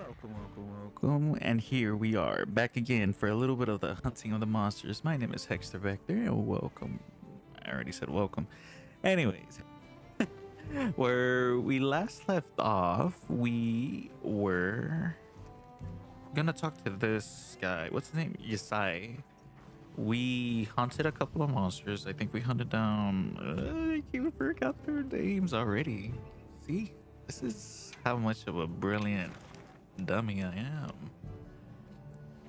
Welcome, and here we are back again for a little bit of the hunting of the monsters. My name is Hexter Vector, and welcome. I already said welcome. Anyways, where we last left off, we were gonna talk to this guy. What's his name? Yasai. We hunted a couple of monsters. I think we hunted down. I can't forget their names already. See, this is how much of a brilliant dummy I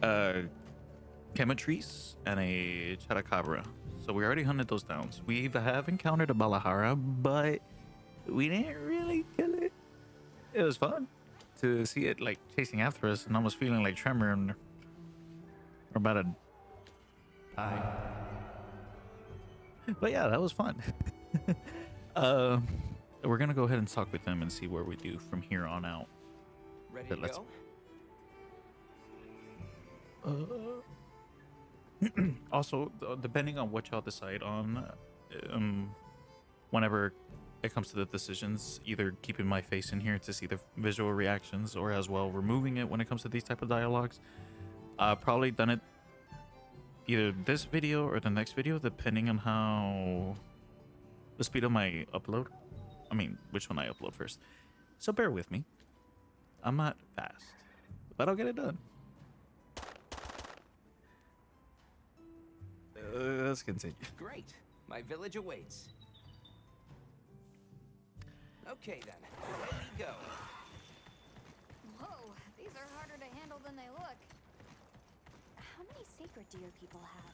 am. Chemetrice and a Chadacabra. So we already hunted those down. So we have encountered a Balahara, but we didn't really kill it. It was fun to see it like chasing after us and almost feeling like Tremor and we're about to die. But yeah, that was fun. uh, we're gonna go ahead and talk with them and see where we do from here on out. Ready to go? Also, depending on what y'all decide on, whenever it comes to the decisions, either keeping my face in here to see the visual reactions, or as well removing it when it comes to these type of dialogues. Probably done it either this video or the next video, depending on how the speed of my upload. I mean, which one I upload first. So bear with me. I'm not fast, but I'll get it done. Let's continue. Great. My village awaits. Okay then, away we go. Whoa, these are harder to handle than they look. How many sacred deer people have?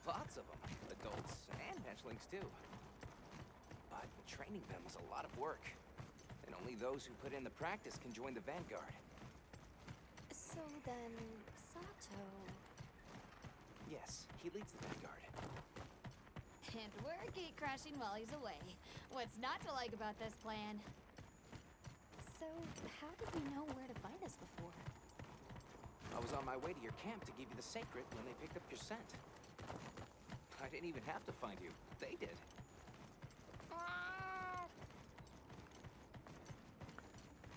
Lots of them, adults and hatchlings too. But training them was a lot of work. And only those who put in the practice can join the vanguard. So then, Sato... Yes, he leads the vanguard. And we're gate crashing while he's away. What's not to like about this plan? So, how did we know where to find us before? I was on my way to your camp to give you the sacred when they picked up your scent. I didn't even have to find you. They did.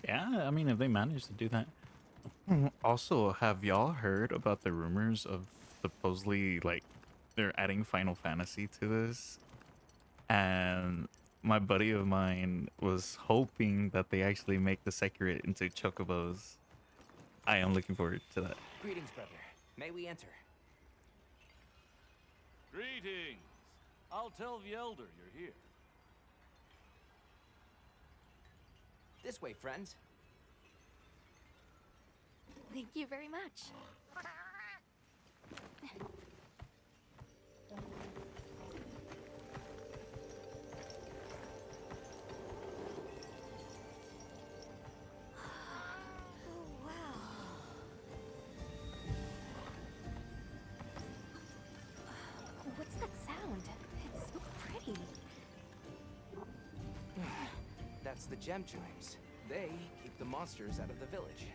Yeah, I mean, if they managed to do that. Also, have y'all heard about the rumors of supposedly, like, they're adding Final Fantasy to this? And my buddy of mine was hoping that they actually make the Sekirite into chocobos. I am looking forward to that. Greetings, brother. May we enter? Greetings. I'll tell the elder you're here. This way, friends. Thank you very much. Oh, wow. What's that sound? It's so pretty. That's the gem chimes. They keep the monsters out of the village.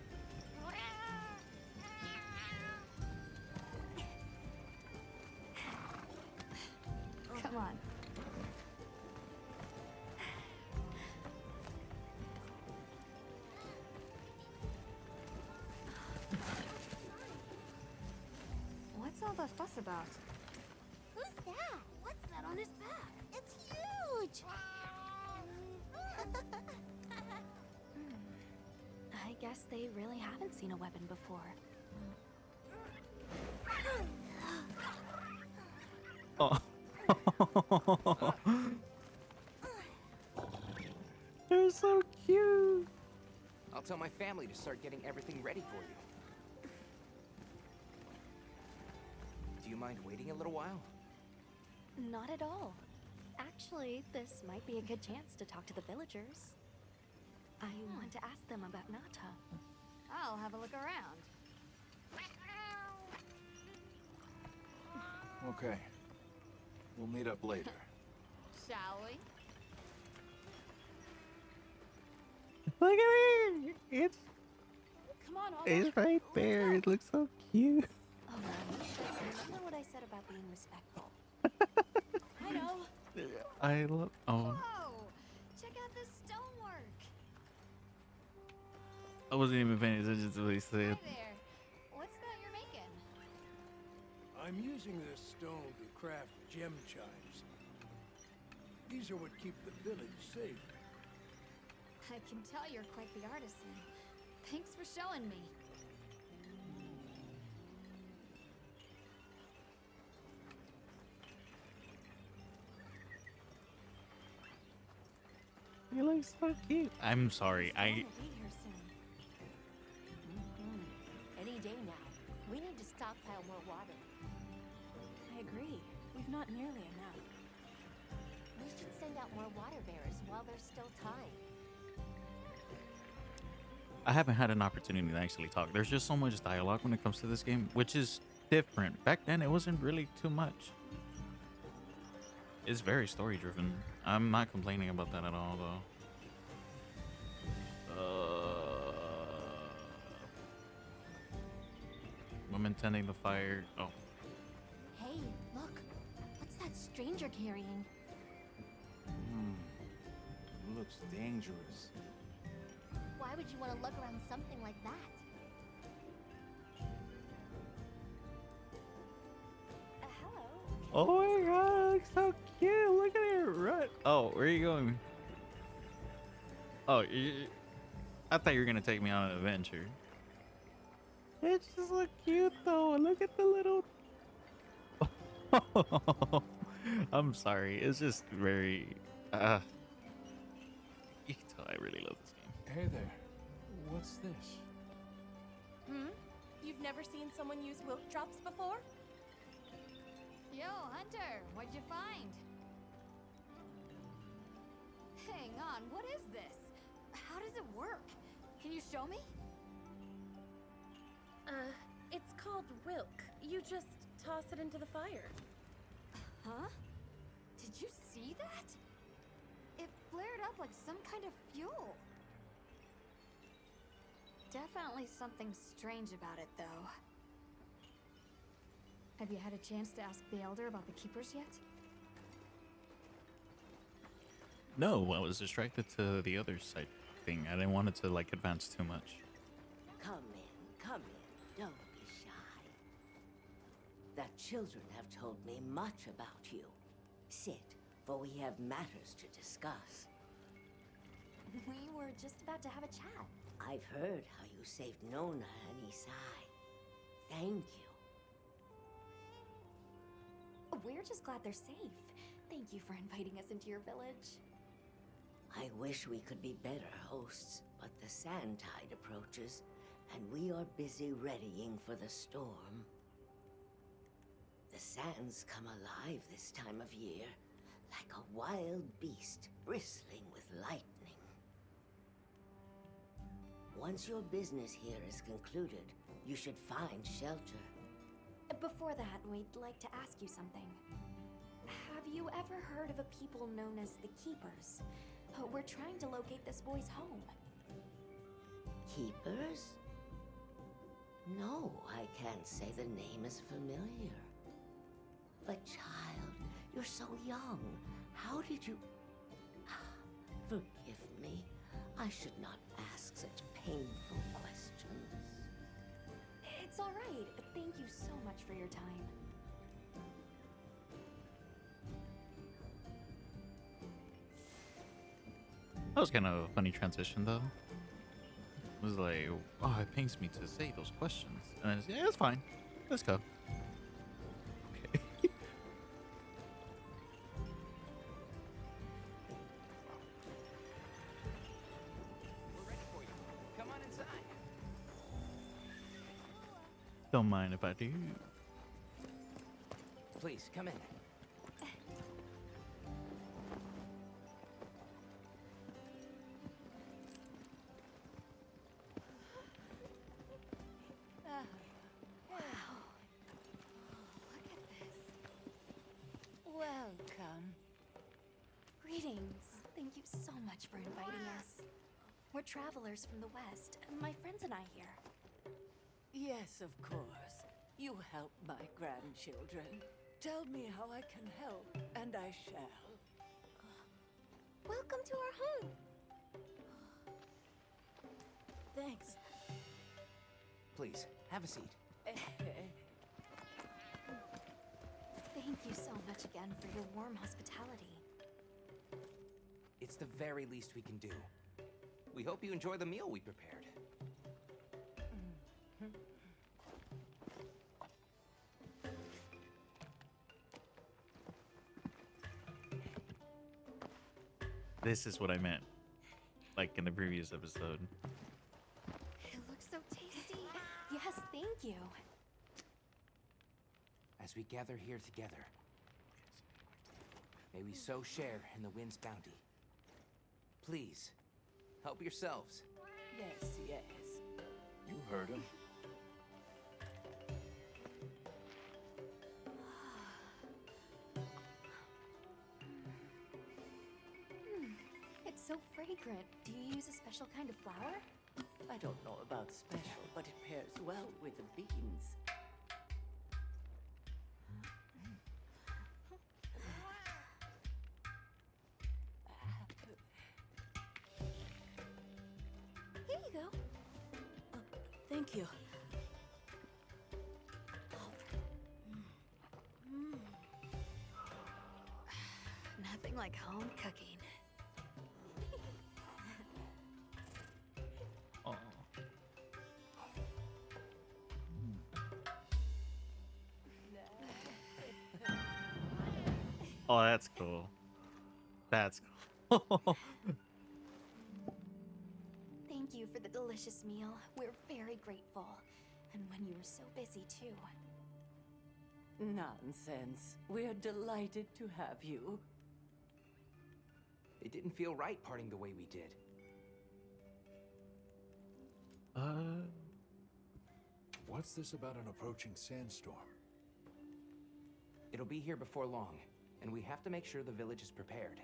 Come on. What's all the fuss about? Who's that? What's that on his back? It's huge! I guess they really haven't seen a weapon before. Oh. They're so cute. I'll tell my family to start getting everything ready for you. Do you mind waiting a little while? Not at all. Actually, this might be a good chance to talk to the villagers. I want to ask them about Nata. I'll have a look around. Okay. We'll meet up later. Shall we? Look at it. Come on, It's right there. It looks so cute. Oh, remember what I said about being respectful. I know. I love. Oh. Whoa! Check out this stonework. I wasn't even paying attention to what he said. Hi there. What's that you're making? I'm using this stone to craft gem chimes. These are what keep the village safe. I can tell you're quite the artisan. Thanks for showing me. He looks so cute. I'm sorry. He's gonna be here soon. Any day now. We need to stockpile more water. I agree. We've not nearly enough. We should send out more water bearers while there's still time. I haven't had an opportunity to actually talk. There's just so much dialogue when it comes to this game, which is different. Back then, it wasn't really too much. It's very story driven. I'm not complaining about that at all, though. Woman tending the fire. Oh, Hey, look. What's that stranger carrying? Looks dangerous. Why would you want to lug around something like that? Hello. oh my God, looks so cute. Look at it run. Oh, where are you going? Oh, I thought you were gonna take me on an adventure. It's just so cute though. Look at the little. I'm sorry. It's just very. You can tell I really love this game. Hey there. What's this? You've never seen someone use wilk drops before? Yo, Hunter, what'd you find? Hang on, what is this? How does it work? Can you show me? It's called wilk. You just toss it into the fire. Huh? Did you see that? It flared up like some kind of fuel. Definitely something strange about it, though. Have you had a chance to ask the Elder about the Keepers yet? No, I was distracted to the other side thing. I didn't want it to like advance too much. Come in, come in. Don't be shy. The children have told me much about you. Sit, for we have matters to discuss. We were just about to have a chat. I've heard how you saved Nona and Isai. Thank you. We're just glad they're safe. Thank you for inviting us into your village. I wish we could be better hosts, but the sand tide approaches, and we are busy readying for the storm. The sands come alive this time of year, like a wild beast bristling with lightning. Once your business here is concluded, you should find shelter. Before that, we'd like to ask you something. Have you ever heard of a people known as the Keepers? We're trying to locate this boy's home. Keepers? No, I can't say the name is familiar. But child, you're so young. How did you... Forgive me. I should not ask such painful questions. It's all right. Thank you so much for your time. That was kind of a funny transition, though. It was like, oh, it pains me to say those questions. And I was, yeah, it's fine. Let's go. Okay. We're ready for you. Come on inside. Don't mind if I do. Please, come in. Look at this. Welcome. Greetings. Thank you so much for inviting us. We're travelers from the West, and my friends and I here. Yes, of course. You help my grandchildren. Tell me how I can help, and I shall. Welcome to our home. Thanks. Please, have a seat. Thank you so much again for your warm hospitality. It's the very least we can do. We hope you enjoy the meal we prepared. This is what I meant, like in the previous episode. It looks so tasty. Yes, thank you. As we gather here together, may we so share in the wind's bounty. Please, help yourselves. Yes, yes. You heard him. It's so fragrant. Do you use a special kind of flour? I don't know about special, but it pairs well with the beans. Here you go. Thank you. Nothing like home cooking. Oh. Oh, that's cool. That's cool. Thank you for the delicious meal. We're very grateful. And when you were so busy, too. Nonsense. We're delighted to have you. It didn't feel right parting the way we did. What's this about an approaching sandstorm? It'll be here before long, and we have to make sure the village is prepared.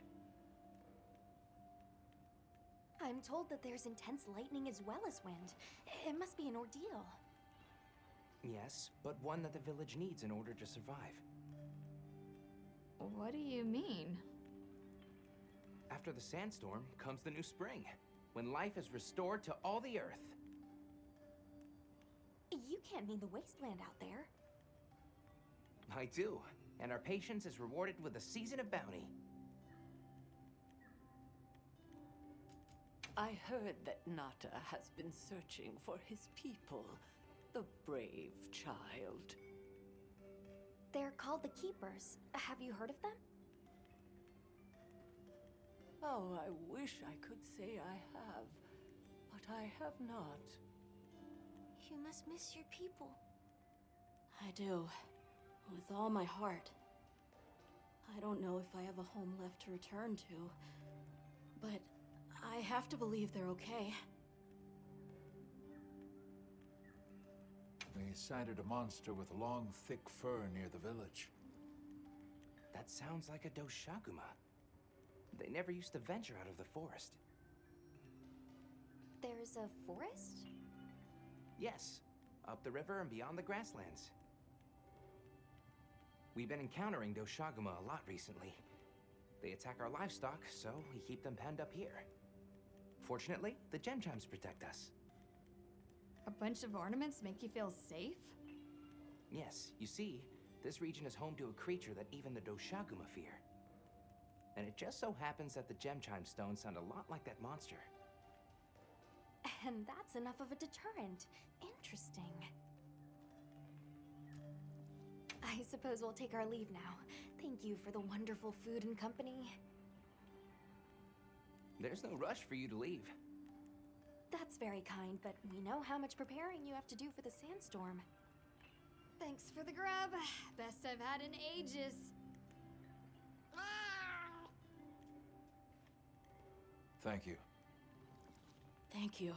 I'm told that there's intense lightning as well as wind. It must be an ordeal. Yes, but one that the village needs in order to survive. What do you mean? After the sandstorm comes the new spring, when life is restored to all the earth. You can't mean the wasteland out there. I do, and our patience is rewarded with a season of bounty. I heard that Nata has been searching for his people, the brave child. They're called the Keepers. Have you heard of them? Oh, I wish I could say I have, but I have not. You must miss your people. I do. With all my heart. I don't know if I have a home left to return to, but I have to believe they're okay. We sighted a monster with long, thick fur near the village. That sounds like a Doshaguma. They never used to venture out of the forest. There's a forest? Yes, up the river and beyond the grasslands. We've been encountering Doshaguma a lot recently. They attack our livestock, so we keep them penned up here. Fortunately, the gem chimes protect us. A bunch of ornaments make you feel safe? Yes, you see, this region is home to a creature that even the Doshaguma fear. And it just so happens that the gem chime stones sound a lot like that monster. And that's enough of a deterrent. Interesting. I suppose we'll take our leave now. Thank you for the wonderful food and company. There's no rush for you to leave. That's very kind, but we know how much preparing you have to do for the sandstorm. Thanks for the grub. Best I've had in ages. Thank you. Thank you.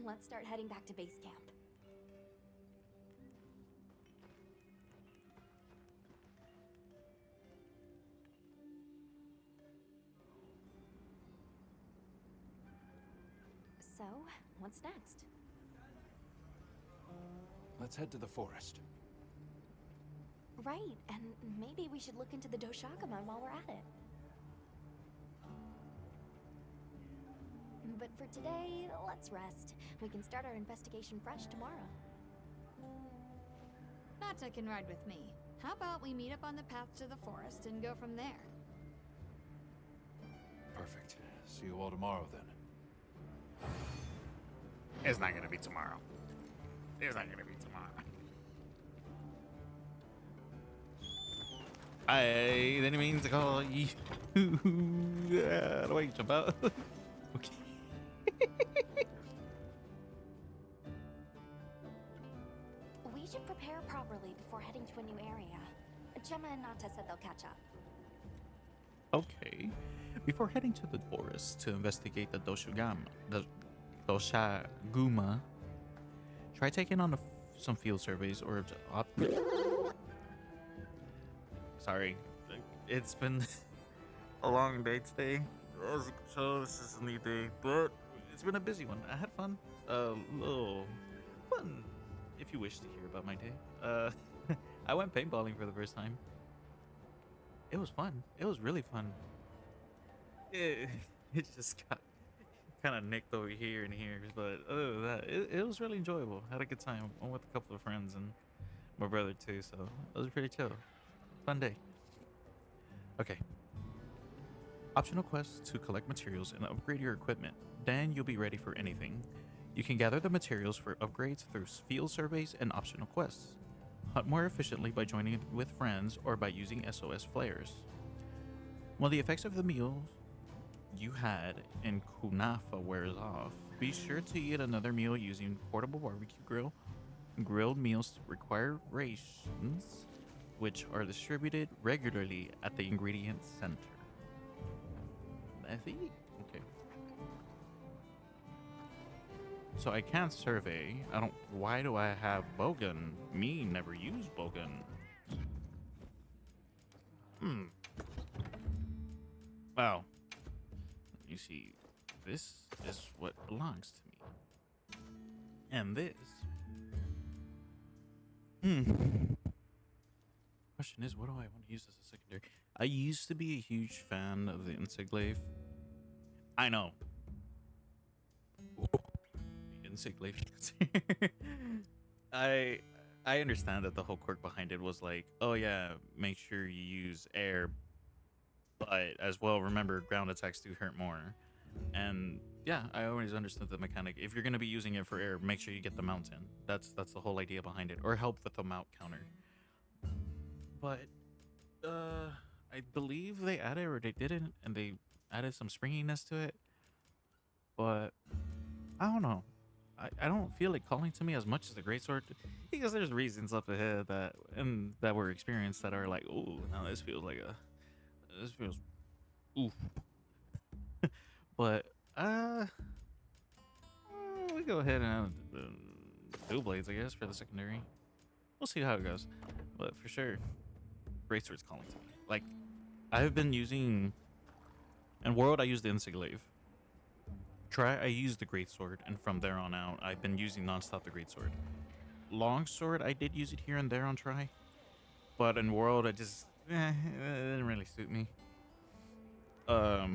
Let's start heading back to base camp. So, what's next? Let's head to the forest. Right, and maybe we should look into the Doshaguma while we're at it. But for today, let's rest. We can start our investigation fresh tomorrow. Nata can ride with me. How about we meet up on the path to the forest and go from there? Perfect. See you all tomorrow then. It's not gonna be tomorrow. It's not gonna be tomorrow. I didn't mean to call you. Do I jump out? Okay. We should prepare properly before heading to a new area. Gemma and Nata said they'll catch up. Okay. Before heading to the forest to investigate the Doshaguma, try taking on some field surveys or sorry, it's been a long day today. So this is a new day, but it's been a busy one. I had fun. A little fun, if you wish to hear about my day. I went paintballing for the first time. It was fun. It was really fun. It just got kind of nicked over here and here, but other than that, it was really enjoyable. Had a good time. Went with a couple of friends and my brother too, so it was pretty chill. Fun day. Okay. Optional quests to collect materials and upgrade your equipment. Then you'll be ready for anything. You can gather the materials for upgrades through field surveys and optional quests. Hunt more efficiently by joining with friends or by using SOS flares. When the effects of the meal you had in Kunafa wears off, be sure to eat another meal using portable barbecue grill. Grilled meals require rations, which are distributed regularly at the ingredient center. I think, okay. So I can't survey. Why do I have bowgun? Me never use bowgun. Wow. You see, this is what belongs to me. And this. Question is, what do I want to use as a secondary? I used to be a huge fan of the Insiglaive. I know. The Insiglaive. I understand that the whole quirk behind it was like, oh yeah, make sure you use air, but as well, remember ground attacks do hurt more. And yeah, I always understood the mechanic. If you're gonna be using it for air, make sure you get the mount in. That's the whole idea behind it, or help with the mount counter. But I believe they added, or they didn't, and they added some springiness to it. But I don't know. I don't feel it calling to me as much as the greatsword, because there's reasons up ahead that were experienced that are like, oh, now this feels oof. But we go ahead and dual blades, I guess, for the secondary. We'll see how it goes, but for sure, greatsword's calling to me. Like, I've been using in World, I used the Insiglaive. I used the greatsword, and from there on out, I've been using nonstop the greatsword. Longsword, I did use it here and there on Try, but in World, it didn't really suit me. But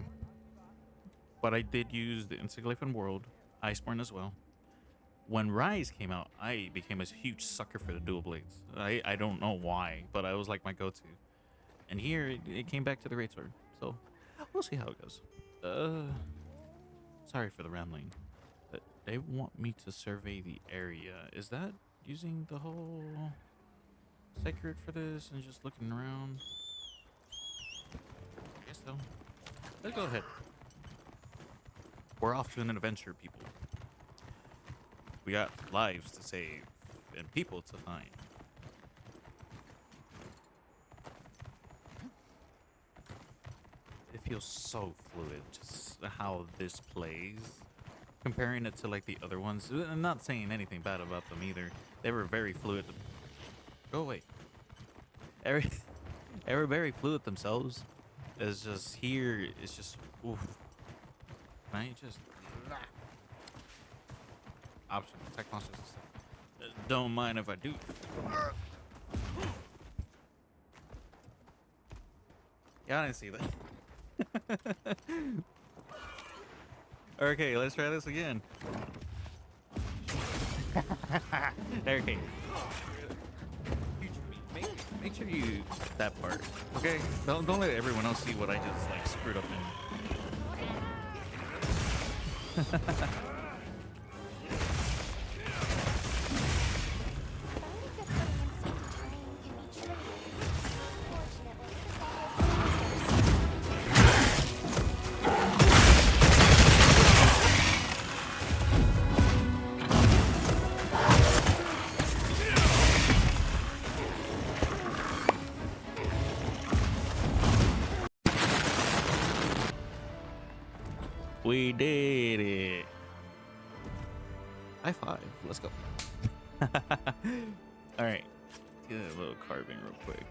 I did use the Insiglaive in World, Iceborne as well. When Rise came out, I became a huge sucker for the dual blades. I don't know why, but I was like my go-to. And here, it came back to the greatsword, so we'll see how it goes. Sorry for the rambling, but they want me to survey the area. Is that using the whole sacred for this and just looking around? I guess so. Let's go ahead. We're off to an adventure, people. We got lives to save and people to find. It feels so fluid, just how this plays. Comparing it to like the other ones. I'm not saying anything bad about them either. They were very fluid. Go away. They were very fluid themselves. It's just here, it's just oof. Can I just option attack monsters? Don't mind if I do. Yeah, I didn't see that. Okay, let's try this again. Okay. Make sure you that part. Okay? Don't let everyone else see what I just like screwed up in. We did it. High five. Let's go. All right. Get a little carving real quick.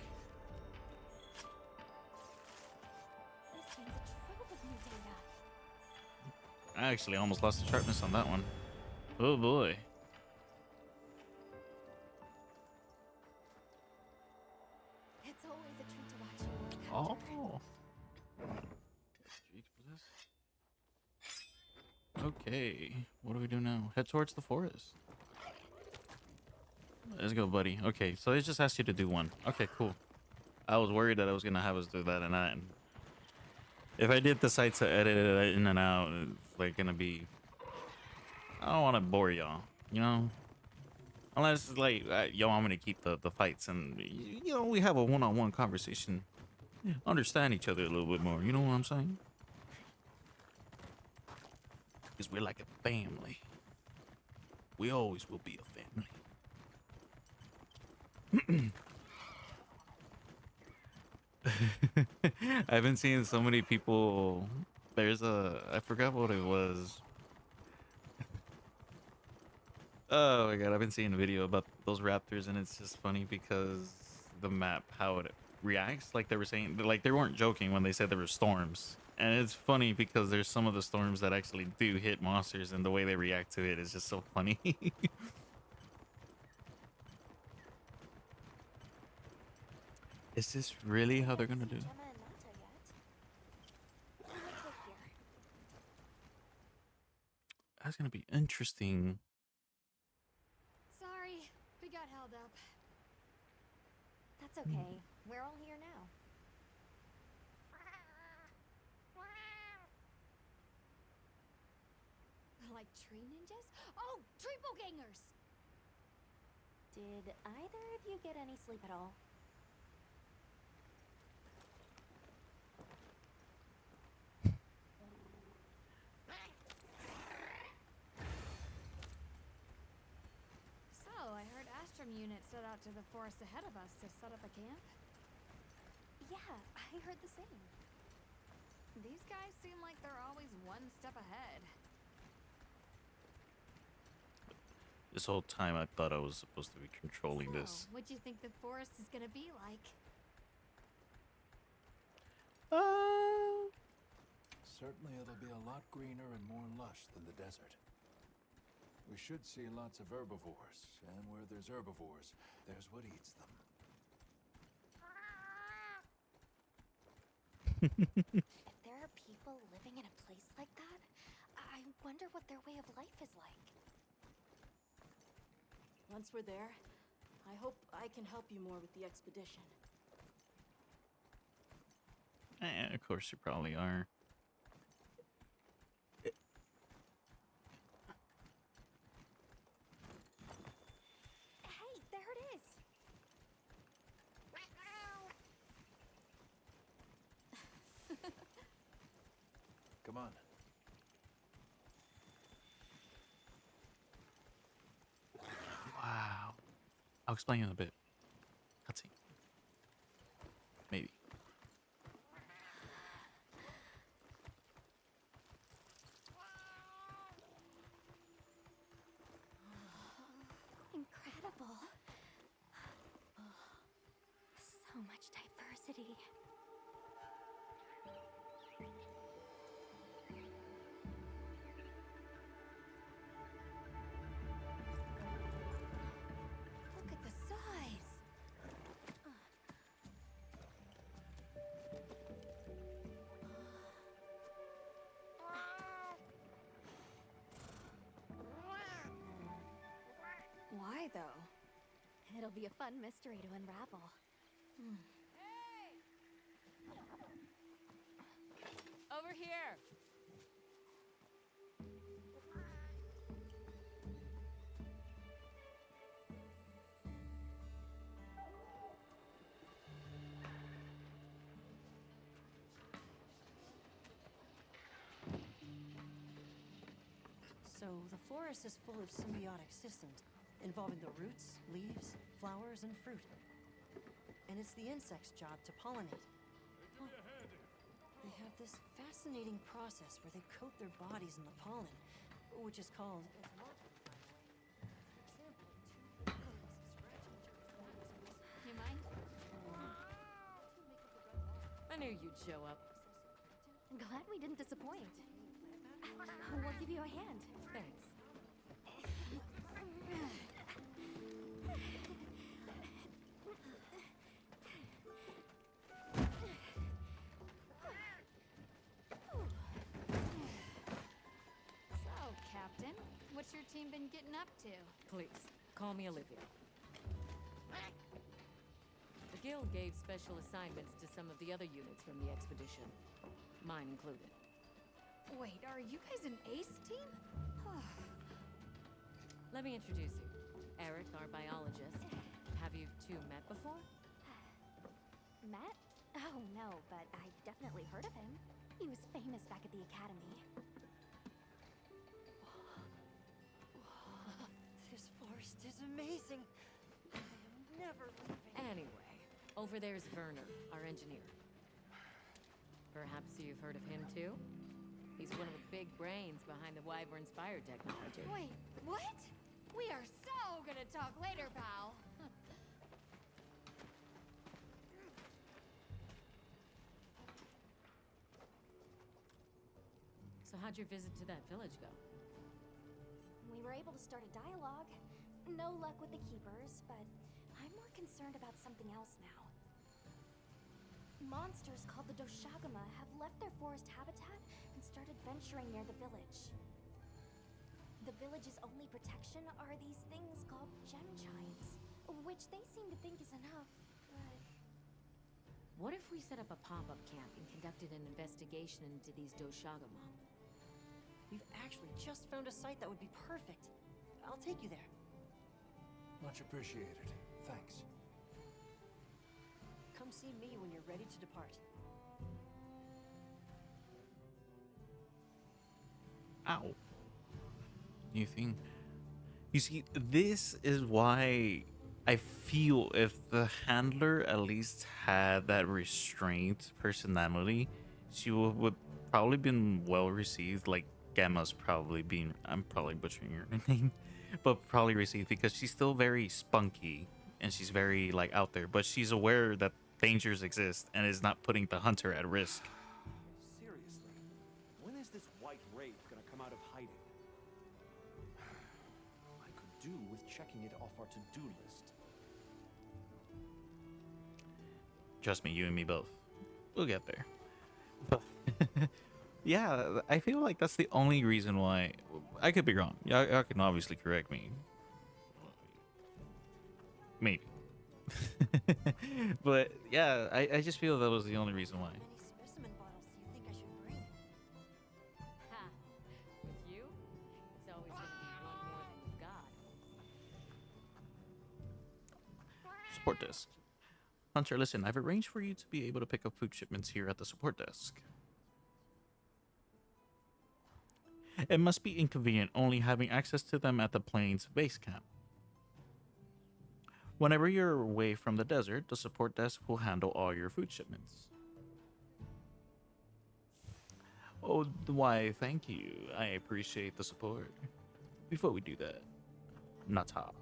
This thing's a trove of new data. I actually almost lost the sharpness on that one. Oh boy. It's always a treat to watch you work, Hunter. Oh. Okay. What do we do now? Head towards the forest. Let's go, buddy. Okay, so it just asked you to do one. Okay, cool. I was worried that I was gonna have us do that and that. And if I did decide to edit it in and out, it's like gonna be. I don't want to bore y'all, you know. Unless like y'all want me to keep the fights and you know we have a one-on-one conversation, understand each other a little bit more. You know what I'm saying? Because we're like a family. We always will be a family. I've been seeing so many people. There's I forgot what it was. Oh my god, I've been seeing a video about those raptors and it's just funny because the map, how it reacts, like they were saying, like they weren't joking when they said there were storms. And it's funny because there's some of the storms that actually do hit monsters and the way they react to it is just so funny. Is this really how they're gonna do? That's gonna be interesting. Sorry, we got held up. That's okay. We're all here now. Like tree ninjas? Oh, triple gangers! Did either of you get any sleep at all? So, I heard Astrum units set out to the forest ahead of us to set up a camp. Yeah, I heard the same. These guys seem like they're always one step ahead. This whole time I thought I was supposed to be controlling this. What do you think the forest is gonna be like? Certainly it'll be a lot greener and more lush than the desert. We should see lots of herbivores, and where there's herbivores, there's what eats them. If there are people living in a place like that, I wonder what their way of life is like. Once we're there, I hope I can help you more with the expedition. Of course you probably are. Hey, there it is! Come on. Wow. I'll explain in a bit. Cutscene. Maybe. Incredible. So much diversity. Look at the size! Why, though? It'll be a fun mystery to unravel. Over here! So, the forest is full of symbiotic systems, involving the roots, leaves, flowers, and fruit. And it's the insect's job to pollinate. Huh. They have this fascinating process where they coat their bodies in the pollen, which is called... You mind? I knew you'd show up. Glad we didn't disappoint. We'll give you a hand. Thanks. So, Captain, what's your team been getting up to? Please, call me Olivia. The Guild gave special assignments to some of the other units from the expedition, mine included. Wait, are you guys an ace team? Let me introduce you. Eric, our biologist. Have you two met before? Matt? Oh, no, but I've definitely heard of him. He was famous back at the academy. This forest is amazing. I am never leaving. Anyway, over there's Werner, our engineer. Perhaps you've heard of him too? He's one of the big brains behind the Wyvern's fire technology. Wait, what? We are so gonna talk later, pal. So how'd your visit to that village go? We were able to start a dialogue. No luck with the keepers, but I'm more concerned about something else now. Monsters called the Doshagama have left their forest habitat and started venturing near the village. The village's only protection are these things called gem chimes, which they seem to think is enough, but... What if we set up a pop-up camp and conducted an investigation into these Doshagama? We've actually just found a site that would be perfect. I'll take you there. Much appreciated. Thanks. Come see me when you're ready to depart. Ow. New thing. You see, this is why I feel if the handler at least had that restrained personality, she would probably been well received. Like Gamma's probably being, I'm probably butchering her name, but probably received because she's still very spunky and she's very like out there, but she's aware that dangers exist and is not putting the hunter at risk. Seriously, when is this white wraith gonna come out of hiding? I could do with checking it off our to-do list. Trust me, you and me both. We'll get there. But yeah, I feel like that's the only reason why. I could be wrong. Y'all can obviously correct me. Maybe. But yeah, I just feel that was the only reason why. How many specimen bottles do you think I should bring? Ha! With you, it's always gonna be one more than you've got. Support desk. Hunter, listen, I've arranged for you to be able to pick up food shipments here at the support desk. It must be inconvenient only having access to them at the plane's base camp. Whenever you're away from the desert, the support desk will handle all your food shipments. Oh, why, thank you. I appreciate the support. Before we do that, Nata.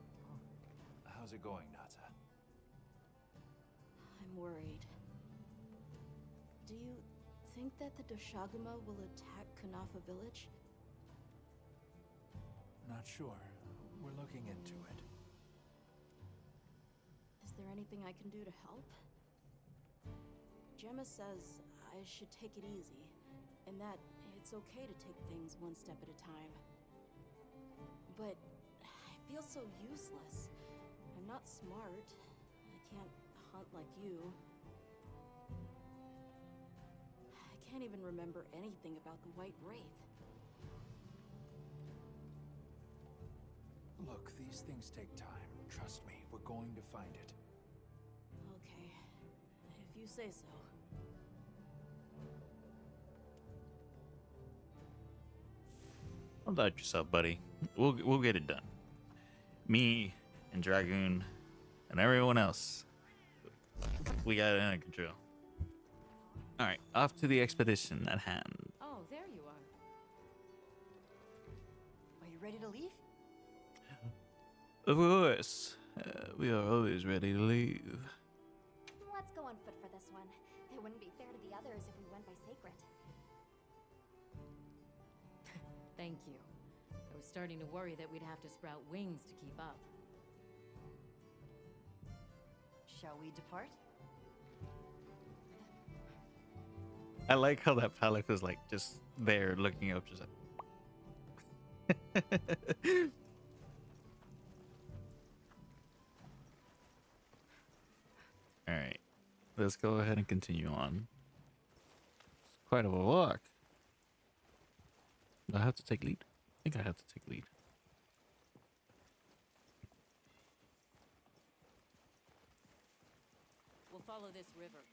How's it going, Nata? I'm worried. Do you think that the Doshagama will attack Kanafa village? Not sure. We're looking into it. Is there anything I can do to help? Gemma says I should take it easy, and that it's okay to take things one step at a time. But I feel feel so useless. I'm not smart. I can't hunt like you. I can't even remember anything about the White Wraith. Look, these things take time. Trust me, we're going to find it. Okay, if you say so. Don't doubt yourself, buddy. We'll get it done. Me and Dragoon and everyone else, we got it under control. All right, off to the expedition at hand. Oh, there you are. Are you ready to leave? Of course, we are always ready to leave. Let's go on foot for this one. It wouldn't be fair to the others if we went by Sacred. Thank you. I was starting to worry that we'd have to sprout wings to keep up. Shall we depart? I like how that Phallic was like just there looking up, just like. All right, let's go ahead and continue on. It's quite a walk. Do I have to take lead? I think I have to take lead. We'll follow this river.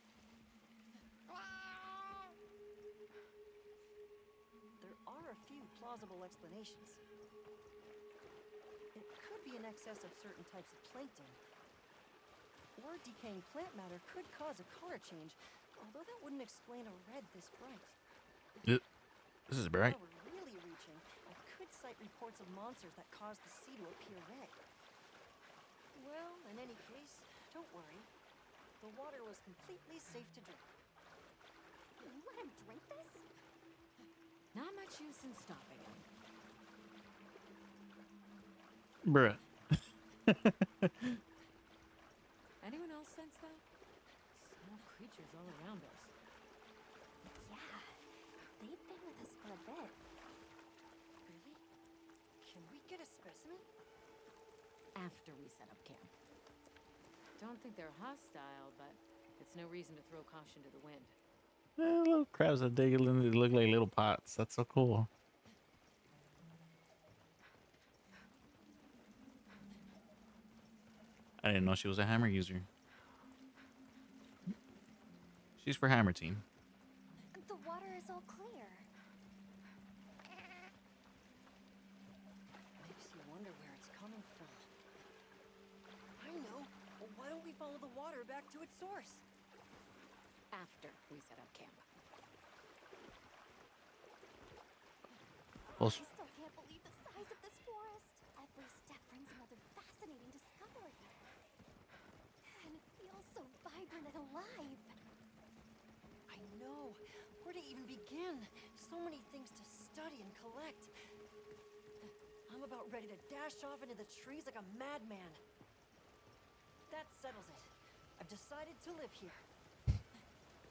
There are a few plausible explanations. It could be an excess of certain types of plankton. Or decaying plant matter could cause a color change, although that wouldn't explain a red this bright. This is bright. If we're really reaching, I could cite reports of monsters that cause the sea to appear red. Well, in any case, don't worry. The water was completely safe to drink. You let him drink this? Not much use in stopping him. Bruh. Anyone else sense that? Small creatures all around us. Yeah, they've been with us for a bit. Really? Can we get a specimen? After we set up camp. Don't think they're hostile, but it's no reason to throw caution to the wind. Little crabs that dig in, they look like little pots. That's so cool. I didn't know she was a hammer user. She's for hammer team. The water is all clear. Makes you wonder where it's coming from. I know. Well, why don't we follow the water back to its source? After we set up camp. I still can't believe the size of this forest. Every step brings another fascinating discovery. And it feels so vibrant and alive. I know. Where to even begin? So many things to study and collect. I'm about ready to dash off into the trees like a madman. That settles it. I've decided to live here.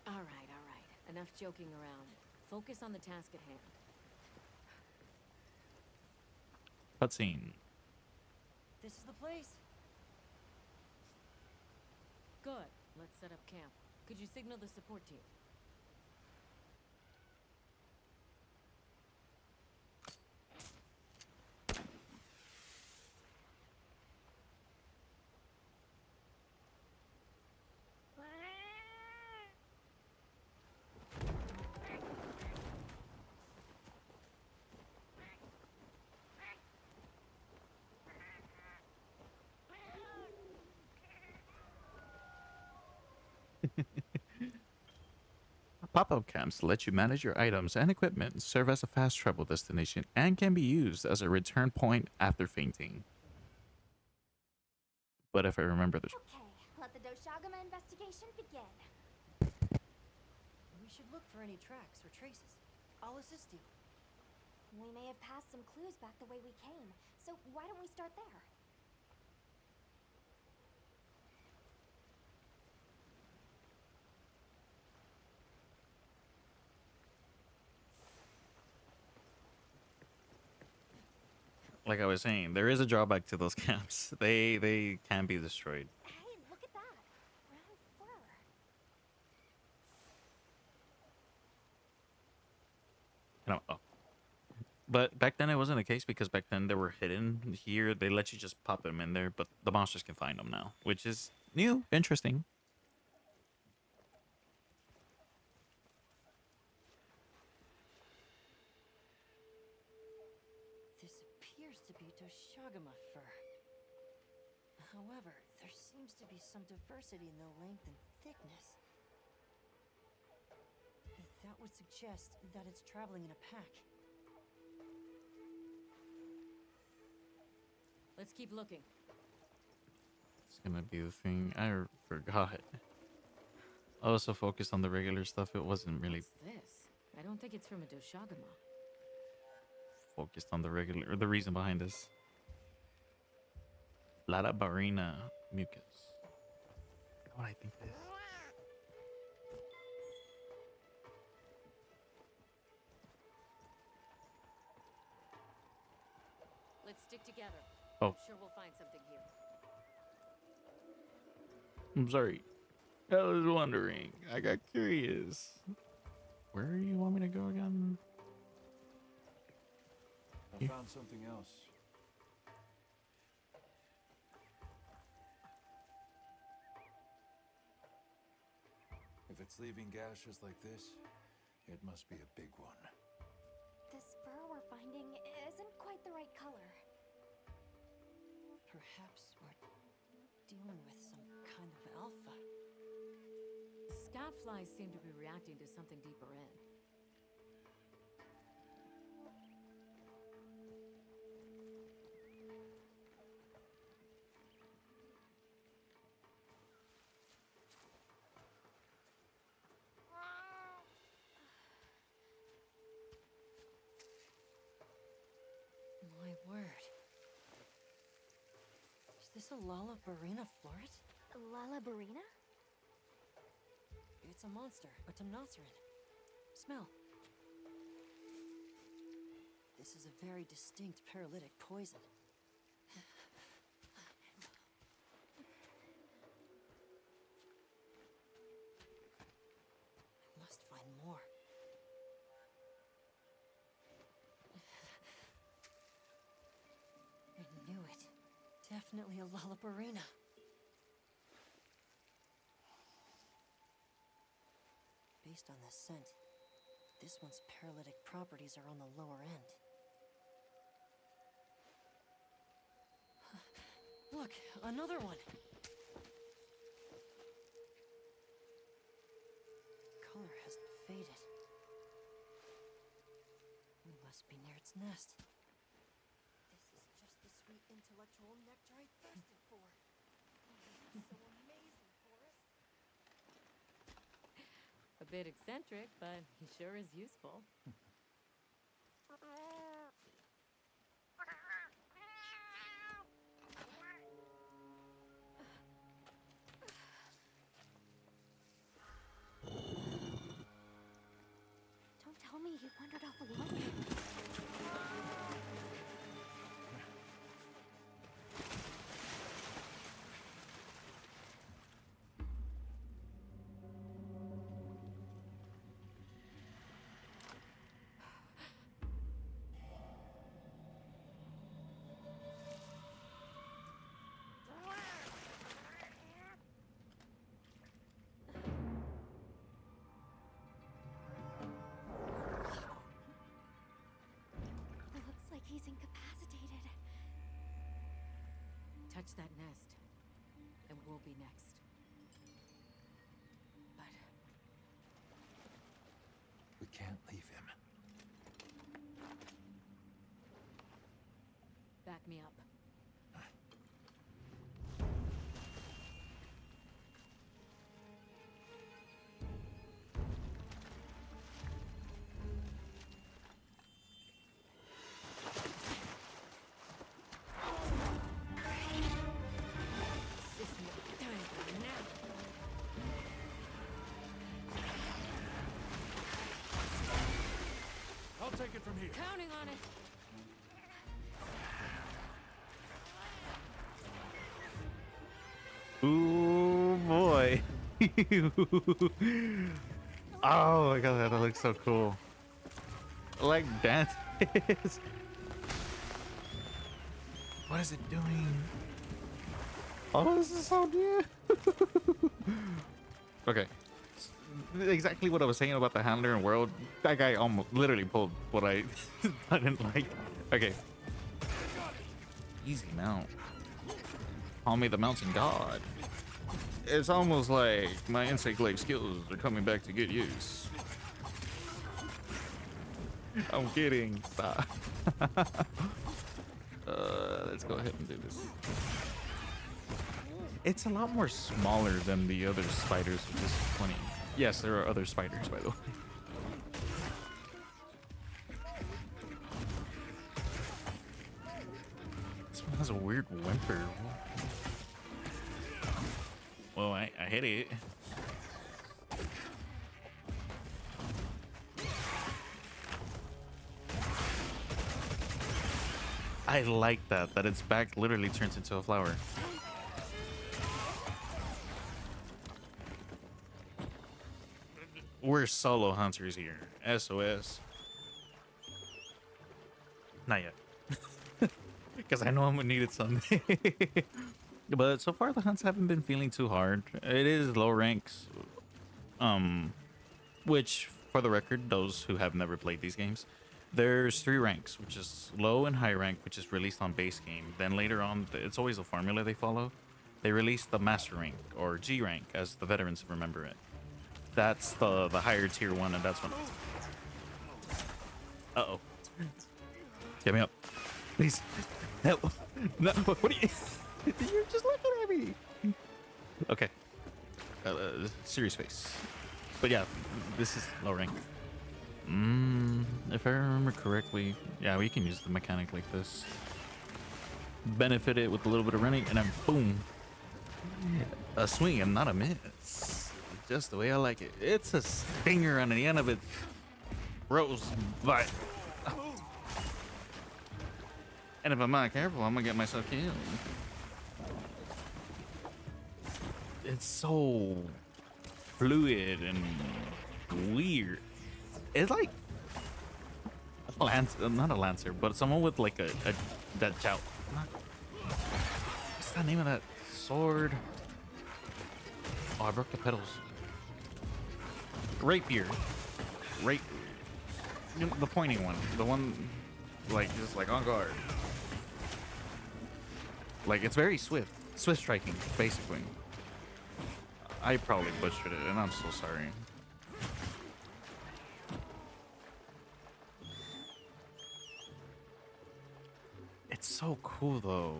All right, all right. Enough joking around. Focus on the task at hand. Cutscene. This is the place. Good. Let's set up camp. Could you signal the support team? Pop-up camps let you manage your items and equipment, serve as a fast travel destination, and can be used as a return point after fainting. But if I remember this... Okay, let the Doshagama investigation begin. We should look for any tracks or traces. I'll assist you. We may have passed some clues back the way we came, so why don't we start there? like I was saying, there is a drawback to those camps. They can be destroyed. Hey, look at that. Brown fur. Oh. But back then it wasn't the case because back then they were hidden. Here they let you just pop them in there, but the monsters can find them now, which is new, interesting. This appears to be Doshagama fur. However, there seems to be some diversity in the length and thickness. That would suggest that it's traveling in a pack. Let's keep looking. It's gonna be the thing. I forgot. I was so focused on the regular stuff, it wasn't really What's this? I don't think it's from a Doshagama. focused on the regular, or the reason behind this. LaLa Barina mucus. You know what I think it is? Let's stick together. Oh. I'm sure we'll find something here. I'm sorry. I was wondering. I got curious. Where do you want me to go again? I found something else. If it's leaving gashes like this, it must be a big one. This fur we're finding isn't quite the right color. Perhaps we're dealing with some kind of alpha. Scout flies seem to be reacting to something deeper in. My word. Is this a LaLa Barina floret? LaLa Barina? It's a monster, a Temnoceran. Smell. This is a very distinct paralytic poison. I must find more. I knew it. Definitely a LaLa Barina. Based on this scent, this one's paralytic properties are on the lower end. Look, another one! Color hasn't faded. We must be near its nest. This is just the sweet intellectual nectar I thirsted for. Oh, this is so amazing, Forrest. A bit eccentric, but he sure is useful. Don't tell me you wandered off alone. Looks like he's incapacitated. Touch that nest, and we'll be next. But We can't leave him. back me up. I'll take it from here. Counting on it. Ooh boy. Oh my god, that looks so cool. I like dances. What is it doing? Oh, this is so new. Okay. Exactly what I was saying about the handler and world. That guy almost literally pulled what I didn't like. Okay. Easy mount. Call me the mountain god. It's almost like my insect-like skills are coming back to good use. I'm kidding. Stop. Let's go ahead and do this. It's a lot more smaller than the other spiders, which is funny. Yes, there are other spiders, by the way. This one has a weird whimper. Well, I hit it. I like that its back literally turns into a flower. We're solo hunters here. SOS. Not yet. Because I know I'm gonna need it someday. But so far the hunts haven't been feeling too hard. It is low ranks. Which, for the record, those who have never played these games, there's 3 ranks, which is low and high rank, which is released on base game. Then later on, it's always a formula they follow. They release the master rank, or G rank, as the veterans remember it. That's the higher tier one, and that's when... Uh-oh. Get me up. Please. Help. No, what are you... You're just looking at me. Okay. Serious face. But yeah, this is low rank. If I remember correctly, yeah, we can use the mechanic like this. Benefit it with a little bit of running, and then boom. A swing and not a miss. Just the way I like it. It's a stinger on the end of it. Rose bite. And if I'm not careful, I'm gonna get myself killed. It's so fluid and weird. It's like a lancer, not a lancer, but someone with like a that jout. What's the name of that sword? Oh, I broke the pedals. Rapier. The pointing one. The one like just like on guard. Like it's very swift. Swift striking, basically. I probably butchered it, and I'm so sorry. It's so cool, though.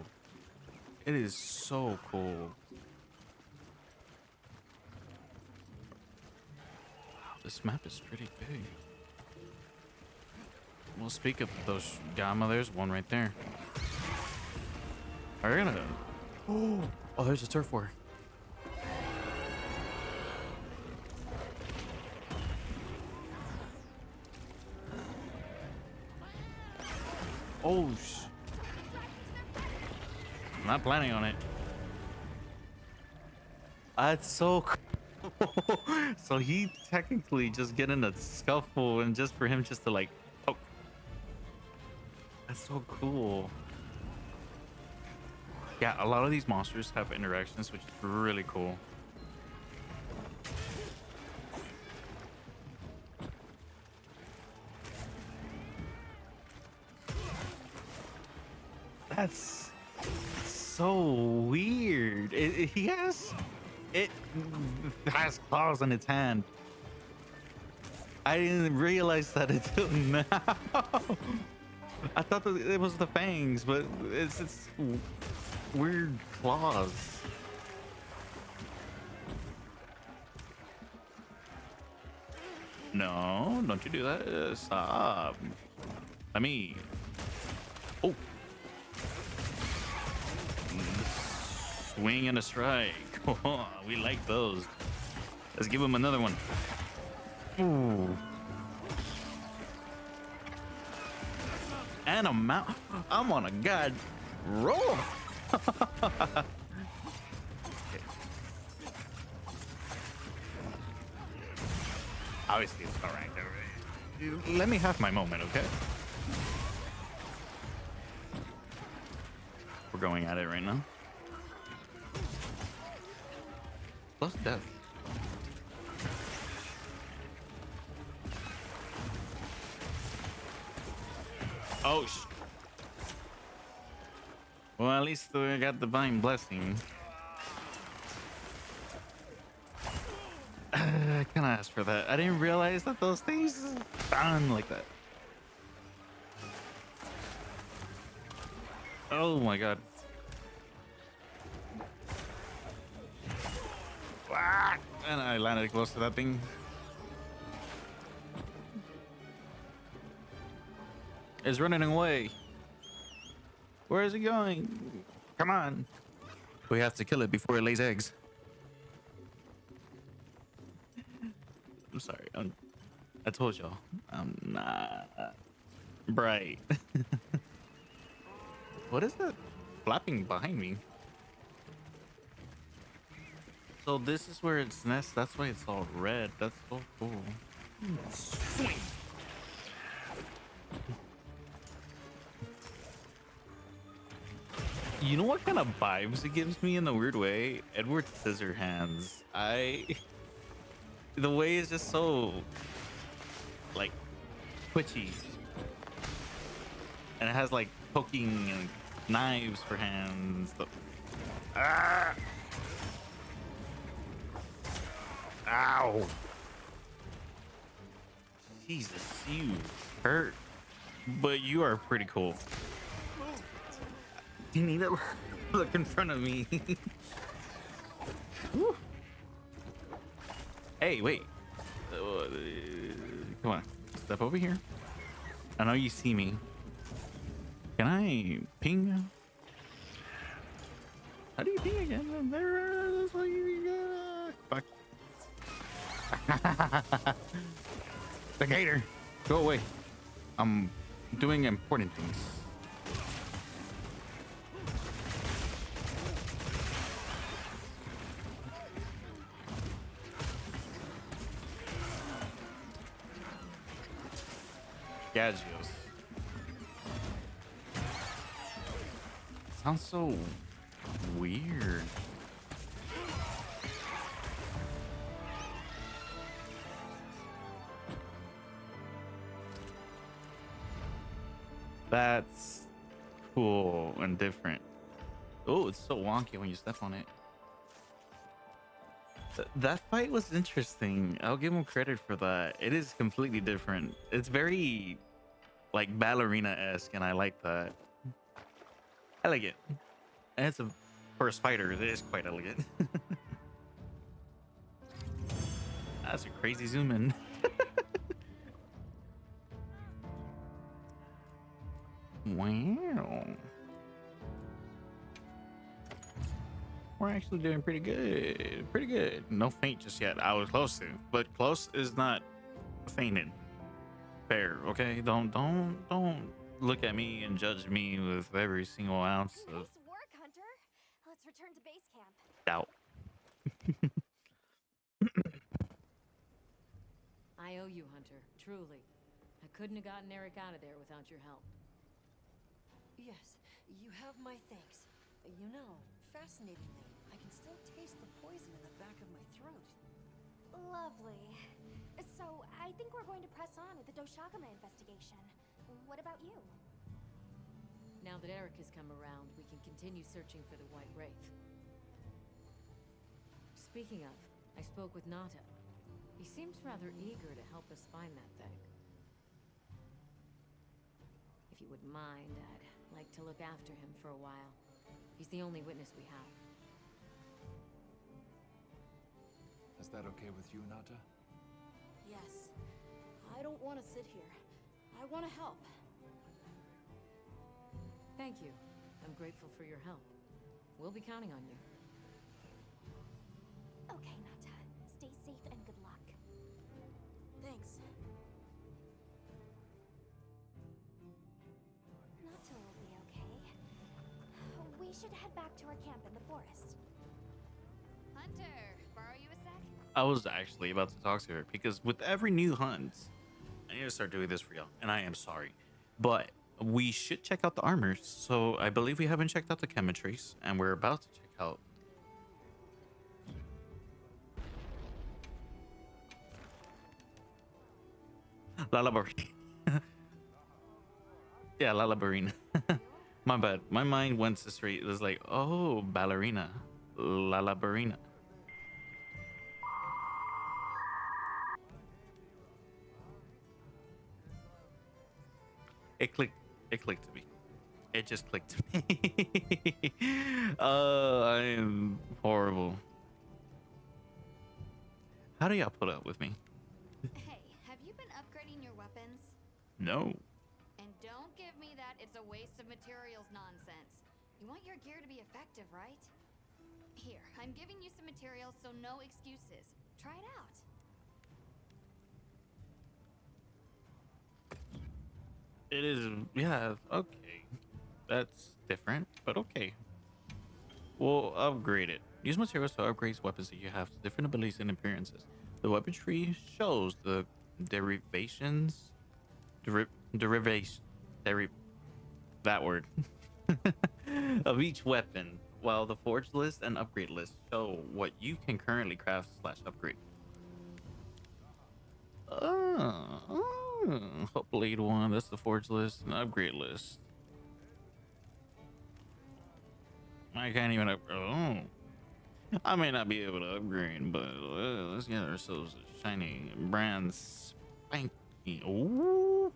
It is so cool. This map is pretty big. Well, speak of those gamma, there's one right there. Are you gonna... Oh, there's a turf war. Oh, I'm not planning on it. That's so cool. So he technically just get in a scuffle and just for him just to like poke. That's so cool. Yeah, a lot of these monsters have interactions, which is really cool. That's so weird. He has claws on its hand. I didn't realize that until now. I thought that it was the fangs, but it's weird claws. No, don't you do that. Stop. I mean, oh. Swing and a strike. We like those. Let's give him another one. Ooh. And a mount. I'm on a god roll. Obviously, it's all right. Let me have my moment, okay? We're going at it right now. Plus death. Oh, well, at least I got divine blessing. I kind of asked for that. I didn't realize that those things spawn like that. Oh my god. Ah, and I landed close to that thing. It's running away. Where is it going? Come on. We have to kill it before it lays eggs. I'm sorry. I told y'all. I'm not bright. What is that flapping behind me? So this is where its nest. That's why it's all red. That's so cool. Swing. You know what kind of vibes it gives me in a weird way? Edward Scissorhands. The way is just so like twitchy, and it has like poking and knives for hands. Ah! Ow! Jesus, you hurt, but you are pretty cool. You need to look in front of me. Hey, wait. Come on. Step over here. I know you see me. Can I ping? How do you ping again? That's what you got. Fuck. The gator. Go away. I'm doing important things. Gagios. Sounds so weird. That's cool and different. Oh, it's so wonky when you step on it. That fight was interesting. I'll give him credit for that. It is completely different. It's very like ballerina-esque, and I like that. Elegant. And it's for a spider, it is quite elegant. That's a crazy zoom in. Wow. We're actually doing pretty good. Pretty good. No faint just yet. I was close to, but close is not fainted. Fair, okay? Don't look at me and judge me with every single ounce of Nice work, Hunter. Let's return to base camp. doubt. I owe you, Hunter. Truly. I couldn't have gotten Eric out of there without your help. Yes, you have my thanks. You know, fascinatingly, I can still taste the poison in the back of my throat. Lovely. So, I think we're going to press on with the Doshagama investigation. What about you? Now that Eric has come around, we can continue searching for the White Wraith. Speaking of, I spoke with Nata. He seems rather eager to help us find that thing. If you wouldn't mind, I'd like to look after him for a while. He's the only witness we have. Is that okay with you, Nata? Yes. I don't want to sit here. I want to help. Thank you. I'm grateful for your help. We'll be counting on you. Okay, Nata. Stay safe and good luck. Thanks. Nata will be okay. We should head back to our camp in the forest. Hunter, borrow you a sec? I was actually about to talk to her because with every new hunt, I need to start doing this for y'all, and I am sorry, but we should check out the armors. So I believe we haven't checked out the chemistries, and we're about to check out. LaLa Barina. Yeah, LaLa Barina. My bad. My mind went to straight. It was like, oh, ballerina. LaLa Barina. It clicked. It clicked to me. It just clicked to me. I am horrible. How do y'all put up with me? Hey, have you been upgrading your weapons? No. And don't give me that it's a waste of materials nonsense. You want your gear to be effective, right? Here, I'm giving you some materials, so no excuses. Try it out. It is, yeah, okay. That's different, but okay. We'll upgrade it. Use materials to upgrade weapons that you have to different abilities and appearances. The weapon tree shows the derivations, that word, of each weapon, while the forge list and upgrade list show what you can currently craft / upgrade. Blade one, that's the forge list and upgrade list. I can't even I may not be able to upgrade, but let's get ourselves a shiny brand spanky. Ooh.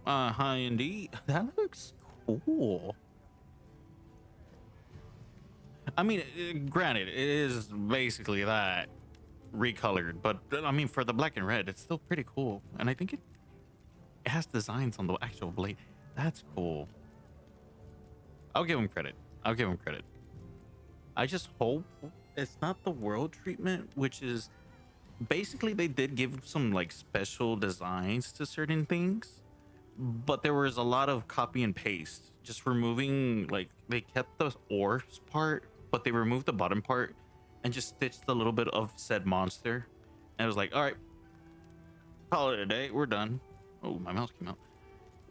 Hi indeed. That looks cool. I mean, granted, it is basically that recolored, but I mean, for the black and red, it's still pretty cool. And I think it has designs on the actual blade. That's cool. I'll give him credit. I'll give him credit. I just hope it's not the world treatment, which is basically they did give some like special designs to certain things, but there was a lot of copy and paste, just removing, like, they kept the ores part, but they removed the bottom part and just stitched a little bit of said monster. And it was like, all right, call it a day, we're done. Oh, my mouse came out.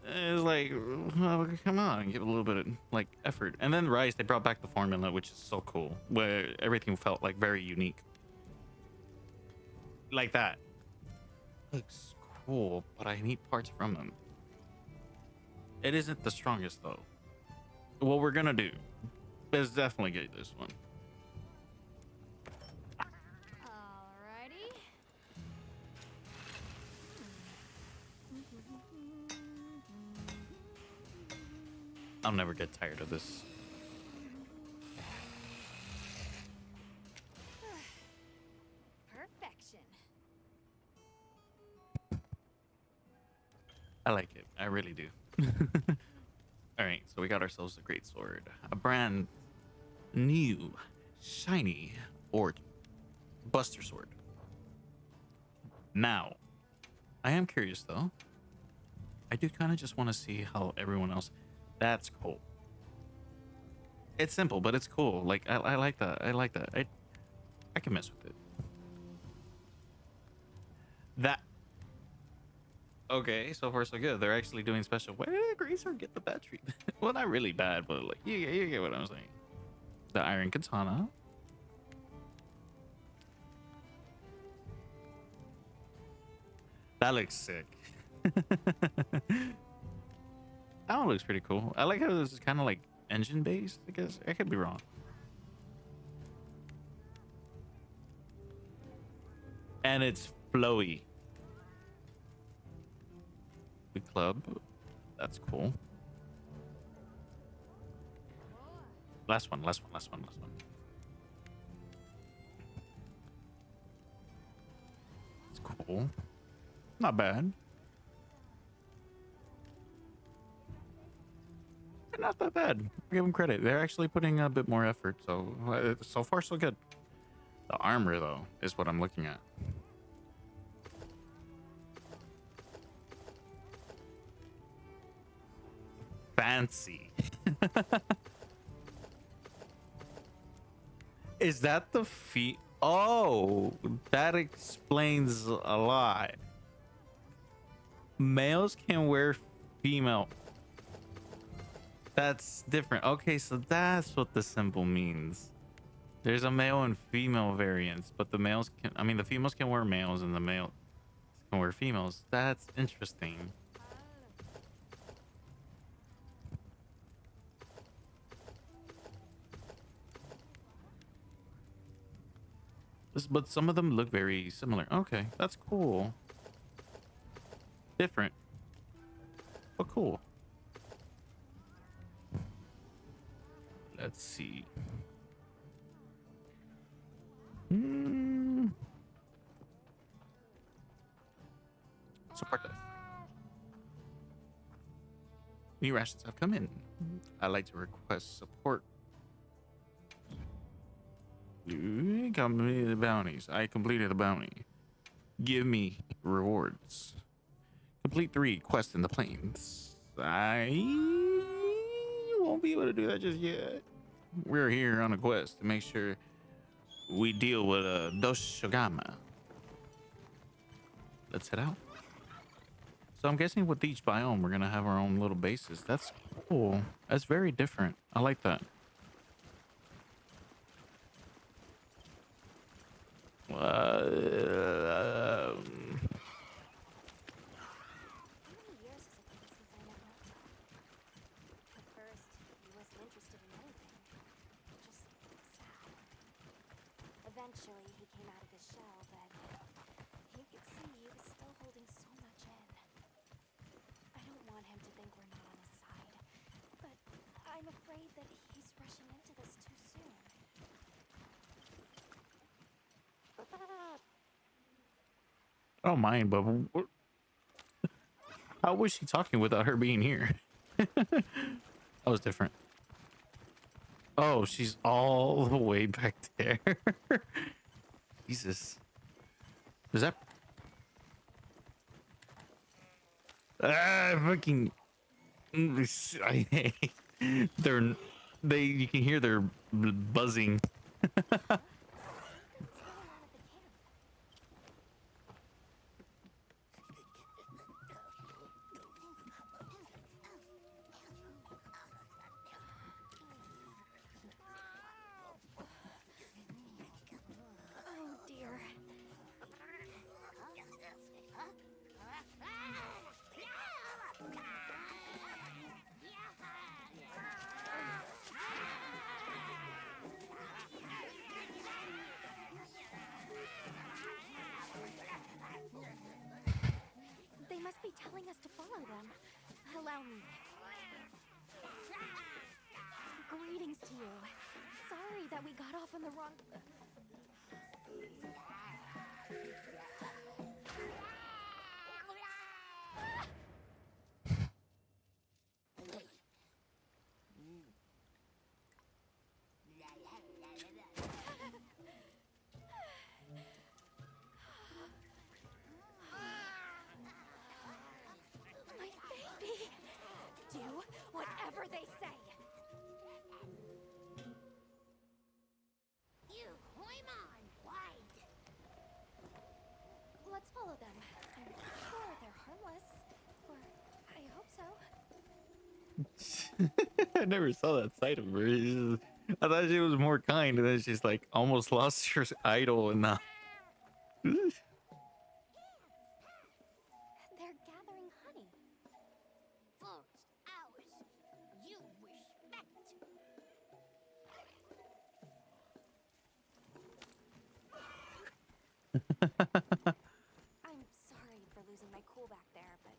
It was like, well, come on, give it a little bit of like effort. And then Rise, they brought back the formula, which is so cool, where everything felt like very unique. Like that. Looks cool, but I need parts from them. It isn't the strongest though. What we're gonna do is definitely get this one. Alrighty. I'll never get tired of this. Perfection. I like it. I really do. All right, so we got ourselves a great sword, a brand new, shiny, or Buster sword. Now, I am curious though. I do kind of just want to see how everyone else. That's cool. It's simple, but it's cool. Like I like that. I like that. I can mess with it. That. Okay, so far so good. They're actually doing special. Where did Gracer get the bad treatment? Well, not really bad, but like you get what I'm saying. The iron katana. That looks sick. That one looks pretty cool. I like how this is kind of like engine based. I guess I could be wrong. And it's flowy. The club. That's cool. Last one. It's cool. Not bad. Not that bad. Give them credit. They're actually putting a bit more effort. So far so good. The armor though is what I'm looking at. Fancy. Is that the feet? Oh, that explains a lot. Males can wear female. That's different. Okay, so that's what the symbol means. There's a male and female variants, but the males can, I mean, the females can wear males and the males can wear females. That's interesting. But some of them look very similar. Okay, that's cool. Different, but cool. Let's see. Support us. New rations have come in. I'd like to request support. You completed the bounties. I completed the bounty. Give me rewards. Complete 3 quests in the plains. I won't be able to do that just yet. We're here on a quest to make sure we deal with Doshogama. Let's head out. So I'm guessing with each biome, we're gonna have our own little bases. That's cool. That's very different. I like that. Eventually, he came out of his shell, but you could see he was still holding so much in. I don't want him to think we're not on his side, but I'm afraid that he's rushing into this too soon. I don't mind, but how was she talking without her being here? That was different. Oh, she's all the way back there. Jesus. Is that... fucking... I hate... you can hear their buzzing. They must be telling us to follow them. Allow me. Greetings to you. Sorry that we got off on the wrong... My baby! Do whatever they say! You Hoimon, wide. Let's follow them. I'm sure they're harmless. Or I hope so. I never saw that side of her. I thought she was more kind, and then she's like almost lost her idol and now. They're gathering honey. Forest, ours. You respect. I'm sorry for losing my cool back there, but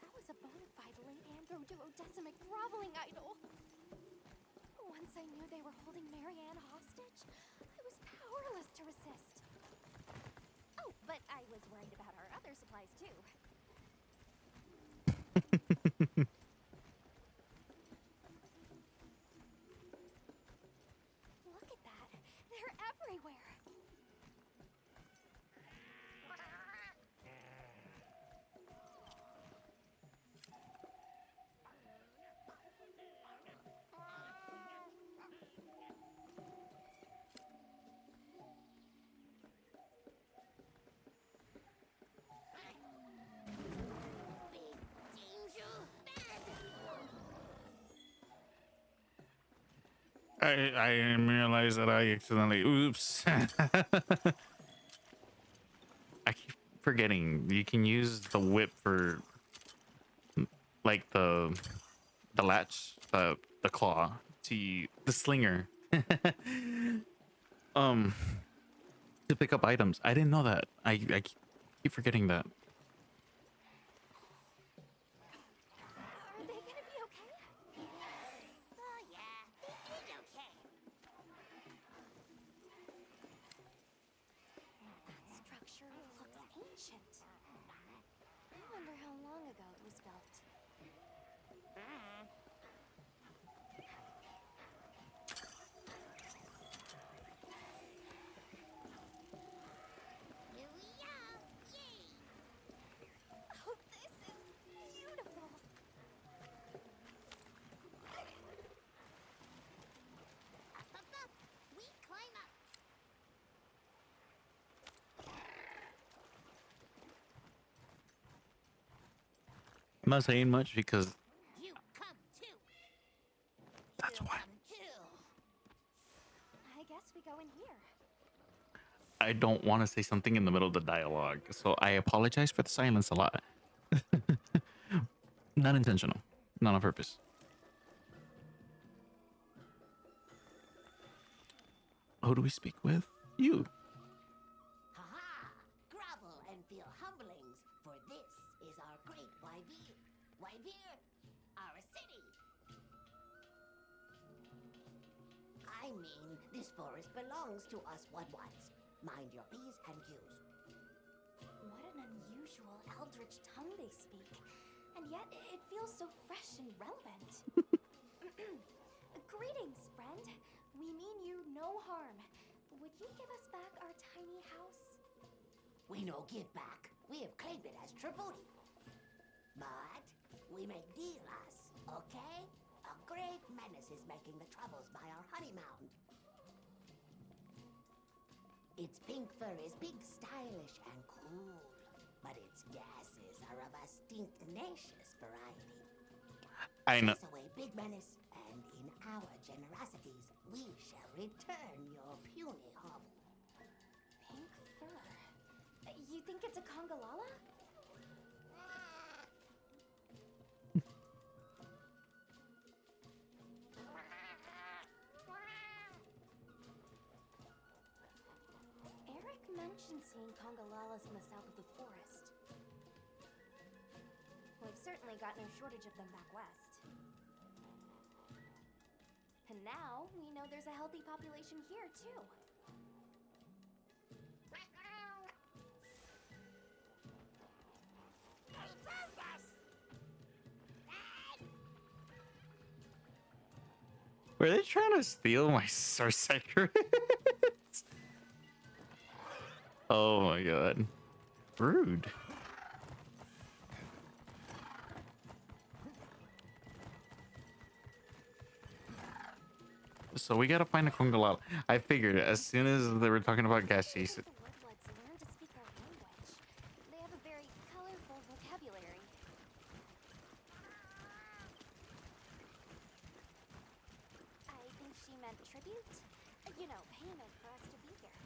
that was a bona fide Leandro-duodecimic groveling idol. Once I knew they were holding Marianne hostage, I was powerless to resist. Oh, but I was worried about our other supplies too. Look at that. They're everywhere. I didn't realize that I accidentally. Oops. I keep forgetting you can use the whip for like the latch, the claw to the slinger. um to pick up items. I didn't know that. I keep forgetting that. Are they gonna be okay? Oh, yeah. It's okay. That structure looks ancient. I wonder how long ago it was built. Here we are. Yay! Oh, this is beautiful. Up. We climb up. I'm not saying much because You come too. that's why. Come too. I guess we go in here. I don't want to say something in the middle of the dialogue, so I apologize for the silence a lot. Not intentional, not on purpose. Who do we speak with? You. Ha-ha! Grovel and feel humblings, for this is our great Wyvere. Wyvere, our city. I mean, this forest belongs to us one-ones. Mind your P's and Q's. What an unusual eldritch tongue they speak. And yet it feels so fresh and relevant. Greetings, friend. We mean you no harm. Would you give us back our tiny house? We no give back. We have claimed it as tribute. But we make deals, okay? A great menace is making the troubles by our honey mound. Its pink fur is big, stylish, and cool, but its gases are of a stinknacious variety. I know. Chase away big menace, and in our generosities, we shall return your puny hovel. Pink fur. You think it's a Congalala? Eric mentioned seeing Congalalas in the south of the forest. We've certainly got no shortage of them back west. And now we know there's a healthy population here, too. Were they trying to steal my secrets? Oh my god. Rude. So we gotta find a Congalala. I figured as soon as they were talking about gaseous. The Woodwoods learn to speak our language. They have a very colorful vocabulary. I think she meant tribute. You know, payment for us to be here.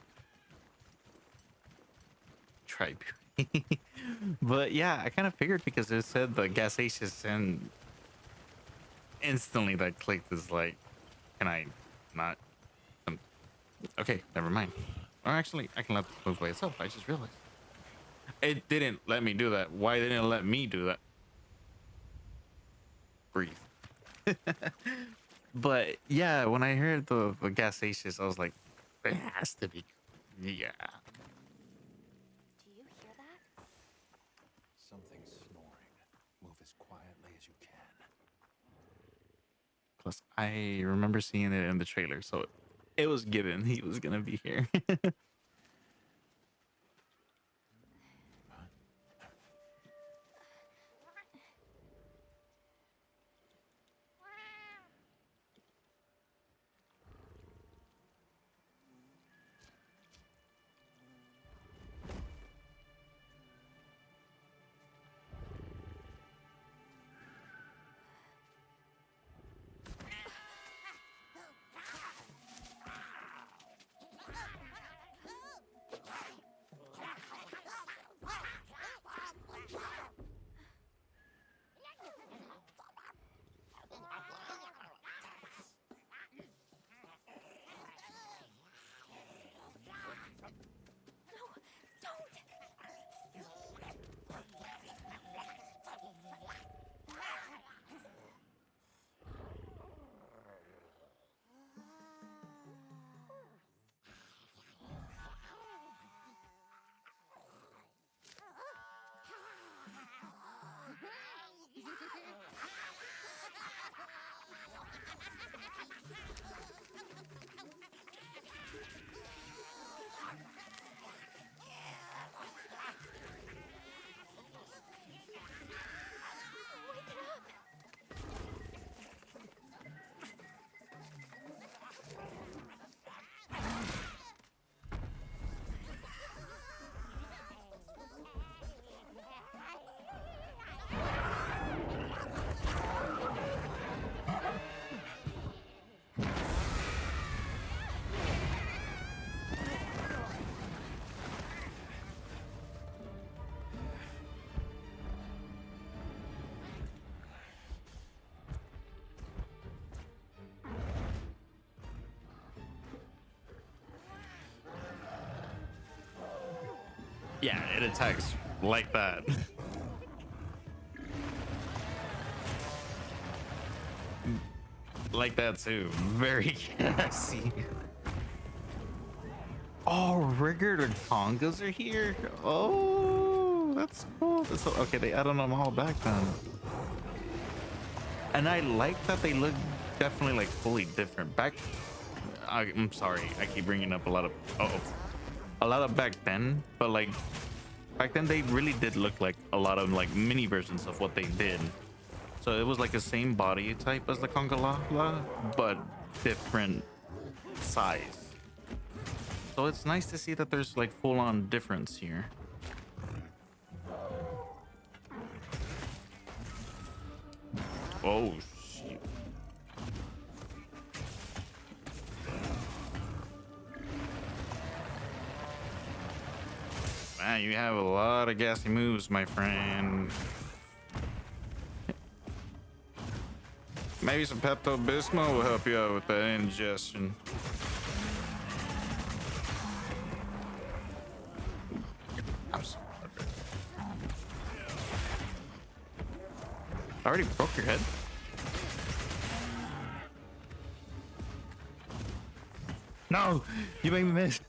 Tribe. But yeah, I kind of figured because it said the gaseous and instantly that clicked is like, can I not? Okay, never mind. Or actually, I can let this move by itself. I just realized. It didn't let me do that. Why didn't it let me do that? Breathe. But yeah, when I heard the gaseous, I was like, it has to be. Yeah. Do you hear that? Something snoring. Move as quietly as you can. Plus, I remember seeing it in the trailer, so it was given he was gonna be here. Yeah, it attacks like that. Like that too. Very gassy. Oh, Rigger and Tongas are here. Oh, that's cool. Okay, they added them all back then. And I like that they look definitely like fully different. I'm sorry, I keep bringing up a lot of back then, but like back then they really did look like a lot of like mini versions of what they did. So it was like the same body type as the LaLa, but different size. So it's nice to see that there's like full-on difference here. Oh shit. Man, you have a lot of gassy moves, my friend. Maybe some Pepto-Bismol will help you out with that ingestion. I'm sorry. I already broke your head. No, you made me miss.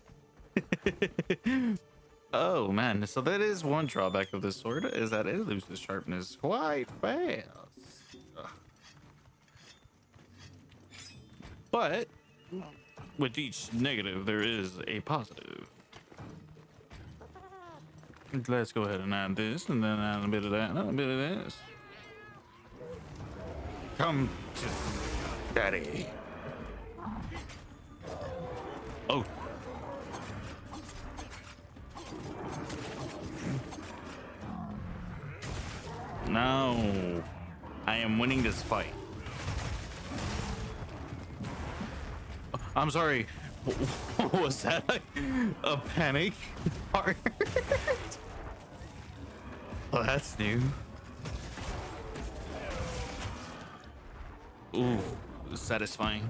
Oh man, so that is one drawback of this sword, is that it loses sharpness quite fast. But with each negative, there is a positive. Let's go ahead and add this, and then add a bit of that, and a bit of this. Come to daddy. Oh. No. I am winning this fight. I'm sorry. Was that like a panic part? Oh, that's new. Ooh, satisfying.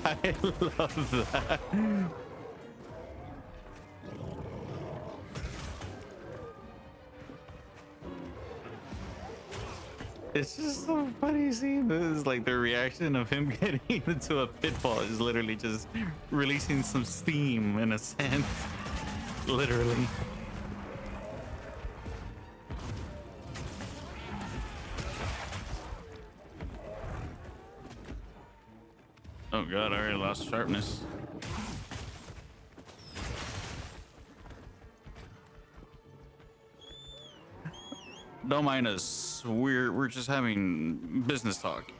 I love that. It's just so funny seeing this, like the reaction of him getting into a pitfall is literally just releasing some steam in a sense. Literally. Oh god, I already lost sharpness. Don't mind us. We're just having business talk.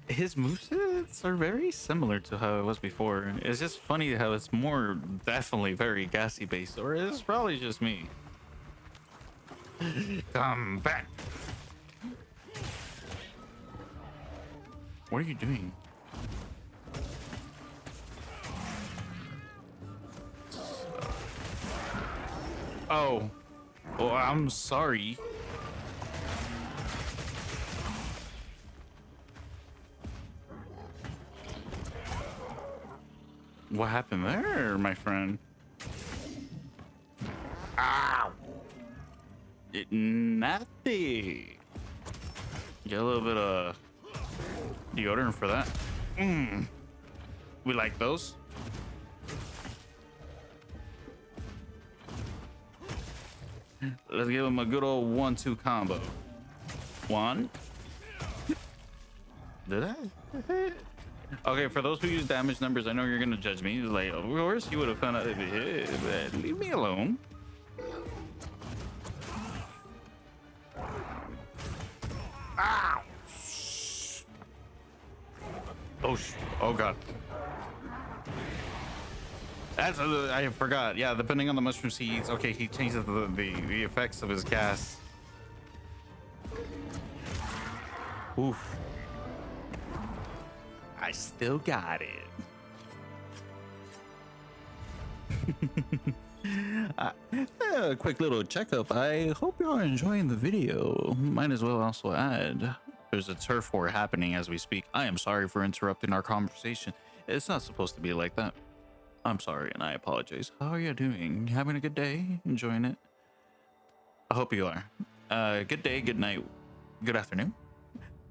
His movesets are very similar to how it was before. It's just funny how it's more definitely very gassy based, or it's probably just me. Come back. What are you doing? Oh, well, I'm sorry. What happened there, my friend? Ow! Nasty. Get a little bit of deodorant for that. We like those. Let's give him a good old 1-2 combo. One. Did I? Okay, for those who use damage numbers, I know you're gonna judge me. Like, of course you would have found out. Leave me alone. Ow! Oh god. That's I forgot. Yeah, depending on the mushrooms he eats. Okay, he changes the effects of his gas. Oof. I still got it. A quick little checkup. I hope you are enjoying the video. Might as well also add, there's a turf war happening as we speak. I am sorry for interrupting our conversation. It's not supposed to be like that. I'm sorry and I apologize. How are you doing? Having a good day? Enjoying it? I hope you are. Good day, good night, good afternoon.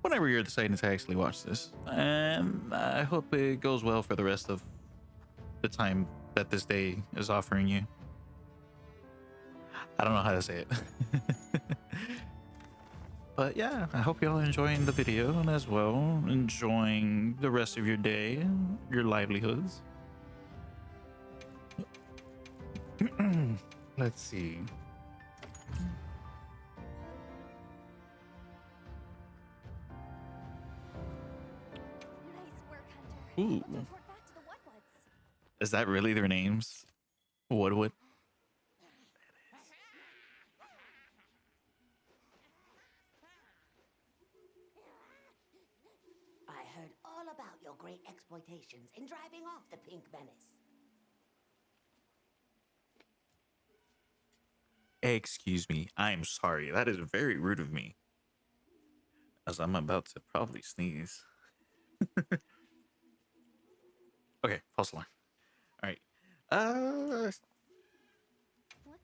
Whenever you're deciding to actually watch this. And I hope it goes well for the rest of the time that this day is offering you. I don't know how to say it. But yeah, I hope y'all are enjoying the video and as well enjoying the rest of your day, your livelihoods. Let's see. Nice work, Hunter. Ooh. Let's report back to the Woodwoods. Is that really their names? Woodwood? I heard all about your great exploitations in driving off the Pink Menace. Excuse me. I'm sorry. That is very rude of me. As I'm about to probably sneeze. Okay, false alarm. All right. What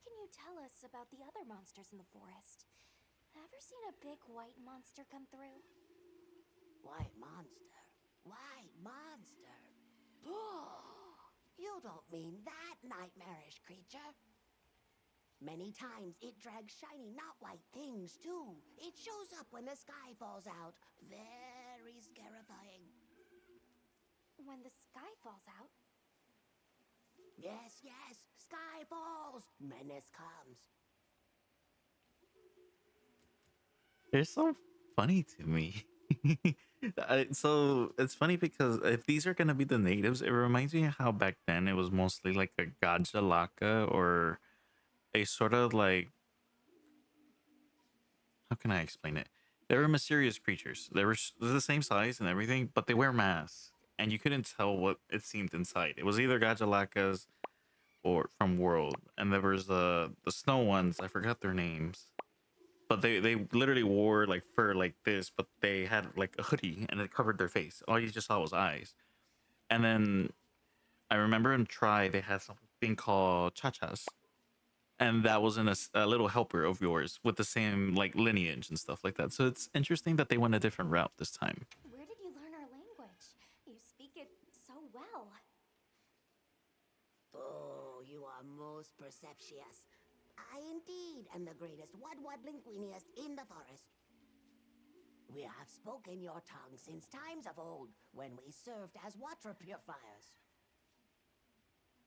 can you tell us about the other monsters in the forest? Ever seen a big white monster come through? White monster? White monster? You don't mean that nightmarish creature? Many times it drags shiny, not white things, too. It shows up when the sky falls out. Very scarifying. When the sky falls out? Yes, yes. Sky falls. Menace comes. They're so funny to me. So it's funny because if these are gonna be the natives, it reminds me of how back then it was mostly like a gajalaka or a sort of like, how can I explain it? They were mysterious creatures. They're the same size and everything, but they wear masks, and you couldn't tell what it seemed inside. It was either gajalakas or from World, and there was the snow ones. I forgot their names. But they literally wore like fur like this, but they had like a hoodie and it covered their face. All you just saw was eyes. And then I remember in Try they had something called chachas, and that was in a little helper of yours with the same like lineage and stuff like that. So it's interesting that they went a different route this time. Where did you learn our language? You speak it so well. Oh, you are most perceptious. I indeed am the greatest Woodwood-linguiniest in the forest. We have spoken your tongue since times of old, when we served as water purifiers.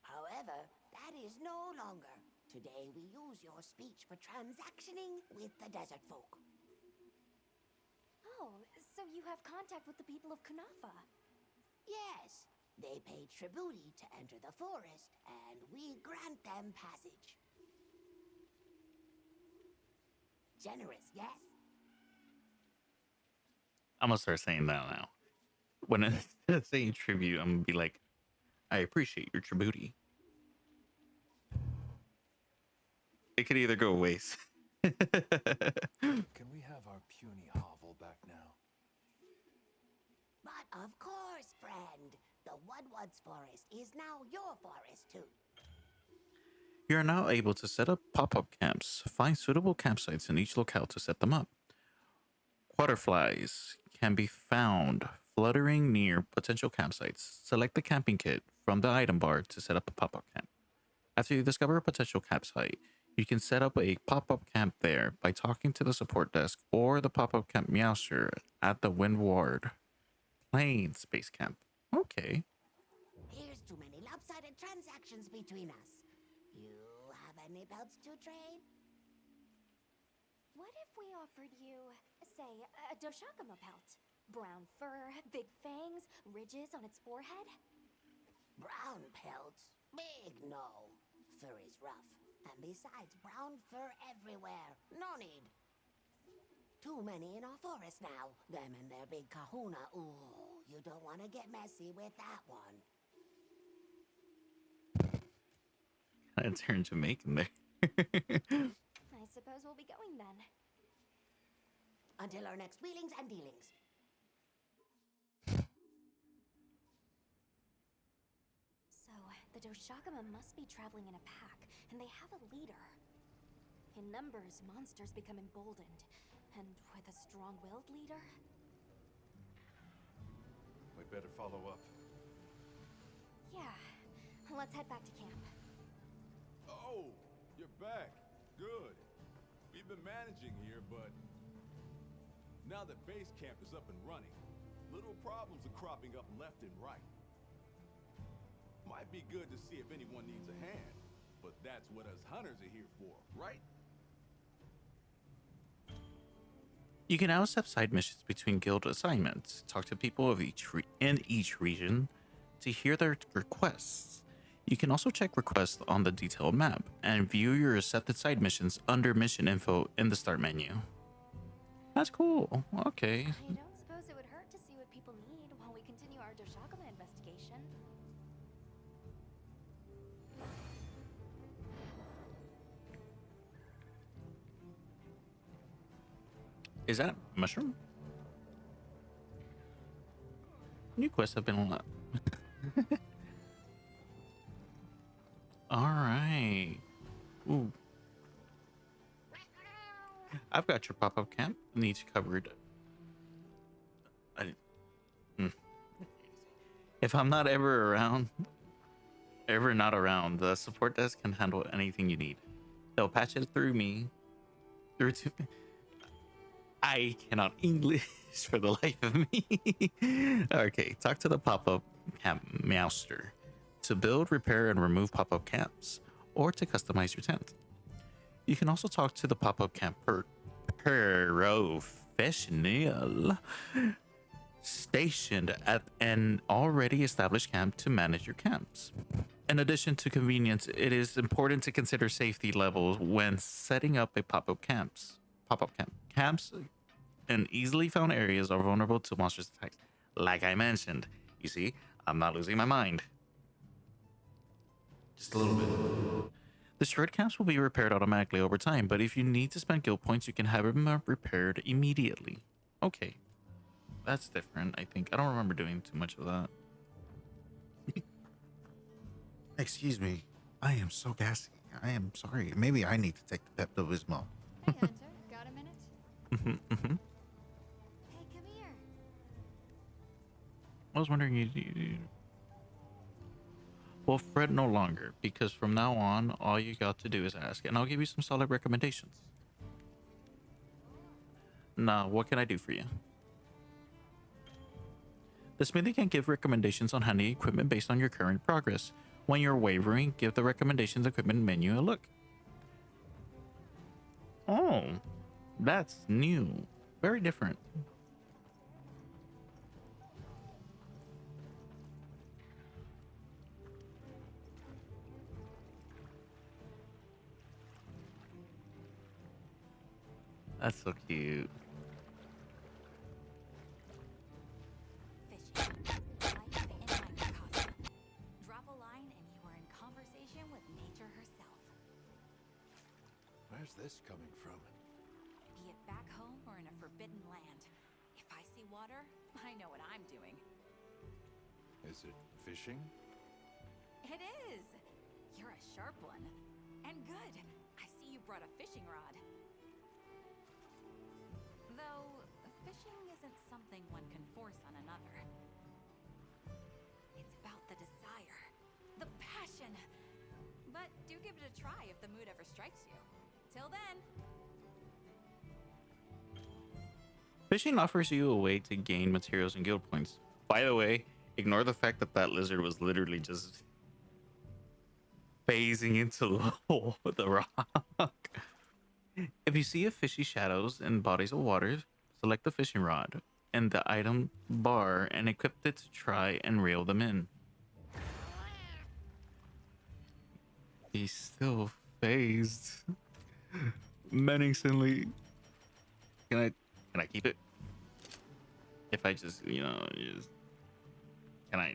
However, that is no longer. Today we use your speech for transactioning with the desert folk. Oh, so you have contact with the people of Kunafa? Yes, they pay tribute to enter the forest, and we grant them passage. Generous, yes? I'm gonna start saying that now. When instead of saying tribute, I'm gonna be like, I appreciate your tribute. It could either go ways. Can we have our puny hovel back now? But of course, friend. The Woodwoods forest is now your forest, too. You are now able to set up pop-up camps. Find suitable campsites in each locale to set them up. Waterflies can be found fluttering near potential campsites. Select the camping kit from the item bar to set up a pop-up camp. After you discover a potential campsite, you can set up a pop-up camp there by talking to the support desk or the pop-up camp meowster at the Windward Plains Space Camp. Okay. Here's too many lopsided transactions between us. You have any belts to trade? What if we offered you, say, a Doshakama pelt? Brown fur, big fangs, ridges on its forehead? Brown pelts? Big no. Fur is rough. And besides, brown fur everywhere. No need. Too many in our forest now. Them and their big kahuna. Ooh, you don't want to get messy with that one. a turn Jamaican there. I suppose we'll be going then. Until our next wheelings and dealings. So, the Doshagama must be traveling in a pack, and they have a leader. In numbers, monsters become emboldened, and with a strong-willed leader... We'd better follow up. Yeah, let's head back to camp. Oh, you're back. Good. We've been managing here, but now that base camp is up and running, little problems are cropping up left and right. Might be good to see if anyone needs a hand, but that's what us hunters are here for, right? You can now accept side missions between guild assignments, talk to people of in each region to hear their requests. You can also check requests on the detailed map and view your accepted side missions under mission info in the start menu. That's cool. Okay. I don't suppose it would hurt to see what people need while we continue our Doshagama investigation. Is that mushroom? New quests have been unlocked. Alright. Ooh. I've got your pop-up camp. Needs covered. If I'm not ever not around, the support desk can handle anything you need. They'll patch it through to I cannot English for the life of me. Okay, talk to the pop-up camp master to build, repair, and remove pop-up camps, or to customize your tent. You can also talk to the pop-up camp professional stationed at an already established camp to manage your camps. In addition to convenience, it is important to consider safety levels when setting up a pop-up camp. Camps in easily found areas are vulnerable to monsters' attacks. Like I mentioned, you see, I'm not losing my mind. Just a little bit. The shred camps will be repaired automatically over time, but if you need to spend guild points, you can have them repaired immediately. Okay. That's different, I think. I don't remember doing too much of that. Excuse me. I am so gassy. I am sorry. Maybe I need to take the Pepto-Bismol. Hey, Hunter, got a minute? Hey, come here. I was wondering you. Well, fret no longer, because from now on, all you got to do is ask, and I'll give you some solid recommendations. Now, what can I do for you? The smithy can give recommendations on handy equipment based on your current progress. When you're wavering, give the recommendations equipment menu a look. Oh, that's new. Very different. That's so cute. Drop a line and you are in conversation with nature herself. Where's this coming from? Be it back home or in a forbidden land. If I see water, I know what I'm doing. Is it fishing? It is! You're a sharp one. And good. I see you brought a fishing rod. Though, fishing isn't something one can force on another. It's about the desire, the passion. But do give it a try if the mood ever strikes you. Till then. Fishing offers you a way to gain materials and guild points. By the way, ignore the fact that that lizard was literally just phasing into the hole with the rock. If you see a fishy shadows in bodies of water, select the fishing rod and the item bar and equip it to try and reel them in. He's still phased. Menacingly. Can I keep it? If I just, just... Can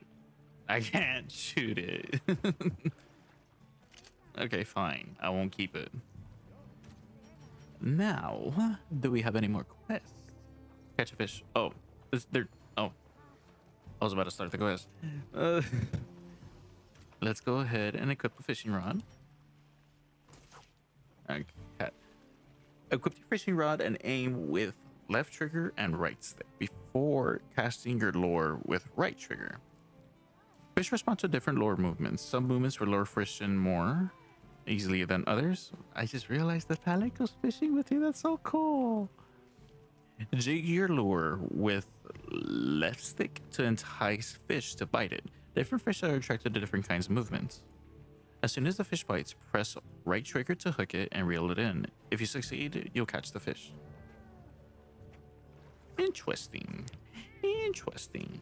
I can't shoot it. Okay, fine. I won't keep it. Now, do we have any more quests? Catch a fish. Oh, is there? Oh, I was about to start the quest. Uh, let's go ahead and equip the fishing rod. Okay. Equip your fishing rod and aim with left trigger and right stick before casting your lure with right trigger. Fish respond to different lure movements. Some movements will lure fish in more easily than others. I just realized that Palette goes fishing with you. That's so cool. Jig your lure with left stick to entice fish to bite it. Different fish are attracted to different kinds of movements. As soon as the fish bites, press right trigger to hook it and reel it in. If you succeed, you'll catch the fish. Interesting. Interesting.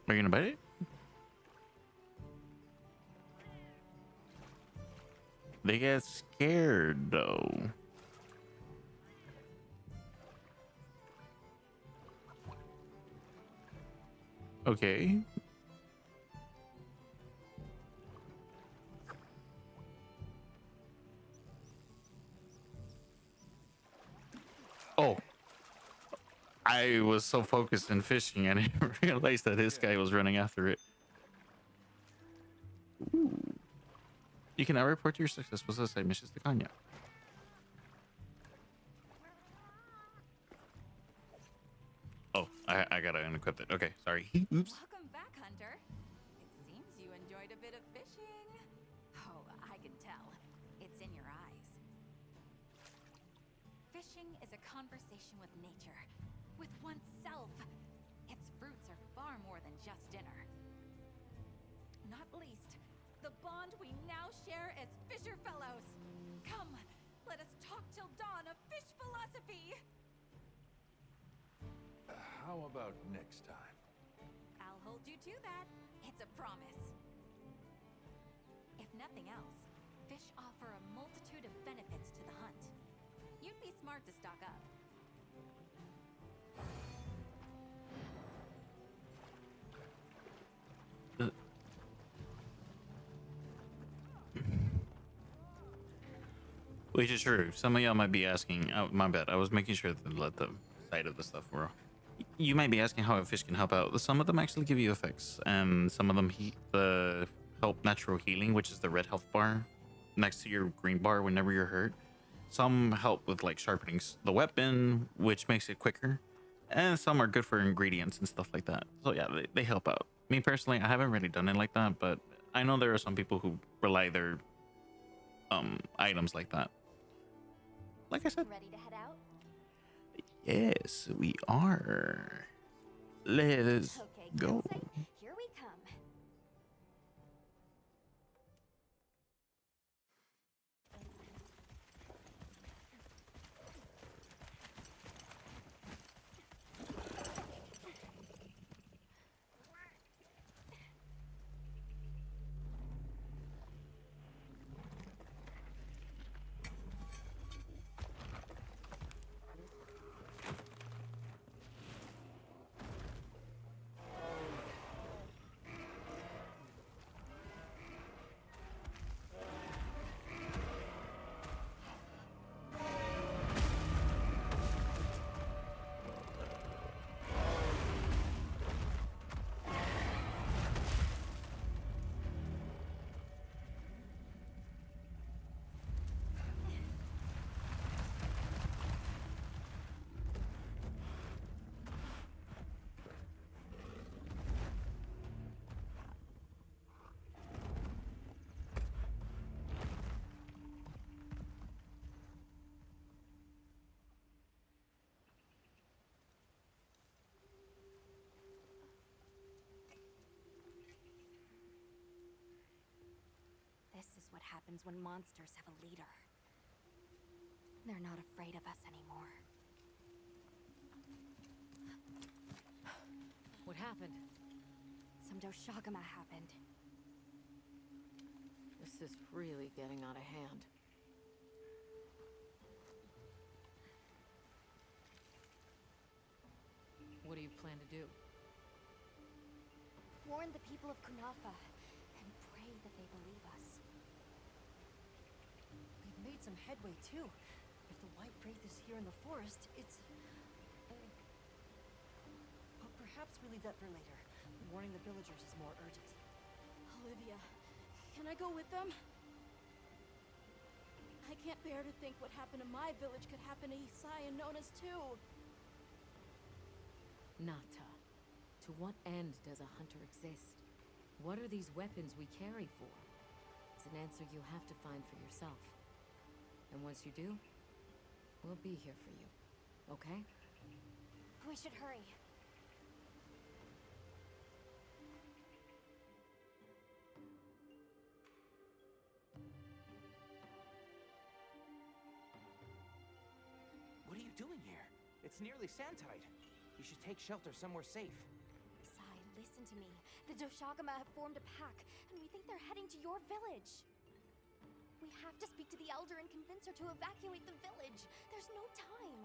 Are you gonna bite it? They get scared though. Okay. Oh. I was so focused in fishing, I didn't realize that this guy was running after it. Ooh. You can now report your successful side missions to Kanya. Oh, I gotta unequip it. Okay, sorry. Oops. Welcome back, Hunter. It seems you enjoyed a bit of fishing. Oh, I can tell. It's in your eyes. Fishing is a conversation with nature, with oneself. Its fruits are far more than just dinner. Not least, the bond we now share as fisher fellows. Come, let us talk till dawn of fish philosophy. How about next time? I'll hold you to that. It's a promise. If nothing else, fish offer a multitude of benefits to the hunt. You'd be smart to stock up. Which is true. Some of y'all might be asking. Oh, my bad. I was making sure to let the side of the stuff were. You might be asking how a fish can help out. Some of them actually give you effects, and some of them help natural healing, which is the red health bar next to your green bar whenever you're hurt. Some help with like sharpening the weapon, which makes it quicker, and some are good for ingredients and stuff like that. So yeah, they help out. Me personally, I haven't really done it like that, but I know there are some people who rely their items like that. Like I said. Ready to head out? Yes, we are. Let's go. Here we come. This is what happens when monsters have a leader. They're not afraid of us anymore. What happened? Some Doshagama happened. This is really getting out of hand. What do you plan to do? Warn the people of Kunafa and pray that they believe us. We've made some headway, too. If the White Wraith is here in the forest, it's... But perhaps we leave that for later. Warning the villagers is more urgent. Olivia, can I go with them? I can't bear to think what happened to my village could happen to Isai and Nona's too. Nata, to what end does a hunter exist? What are these weapons we carry for? It's an answer you'll have to find for yourself. And once you do, we'll be here for you, okay? We should hurry. What are you doing here? It's nearly Sandtide. You should take shelter somewhere safe. Sai, listen to me. The Doshagama have formed a pack, and we think they're heading to your village. We have to speak to the Elder and convince her to evacuate the village. There's no time.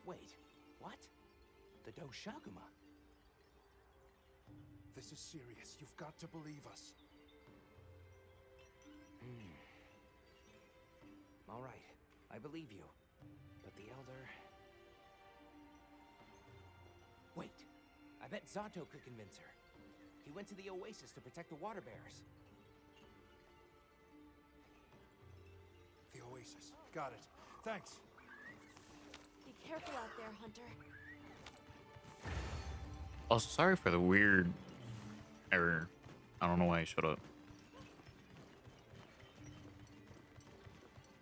Wait, what? The Doshagama? This is serious. You've got to believe us. All right, I believe you. But the Elder... Wait, I bet Zato could convince her. He went to the Oasis to protect the water bearers. The Oasis. Got it. Thanks. Be careful out there, Hunter. Also, sorry for the weird error. I don't know why I showed up.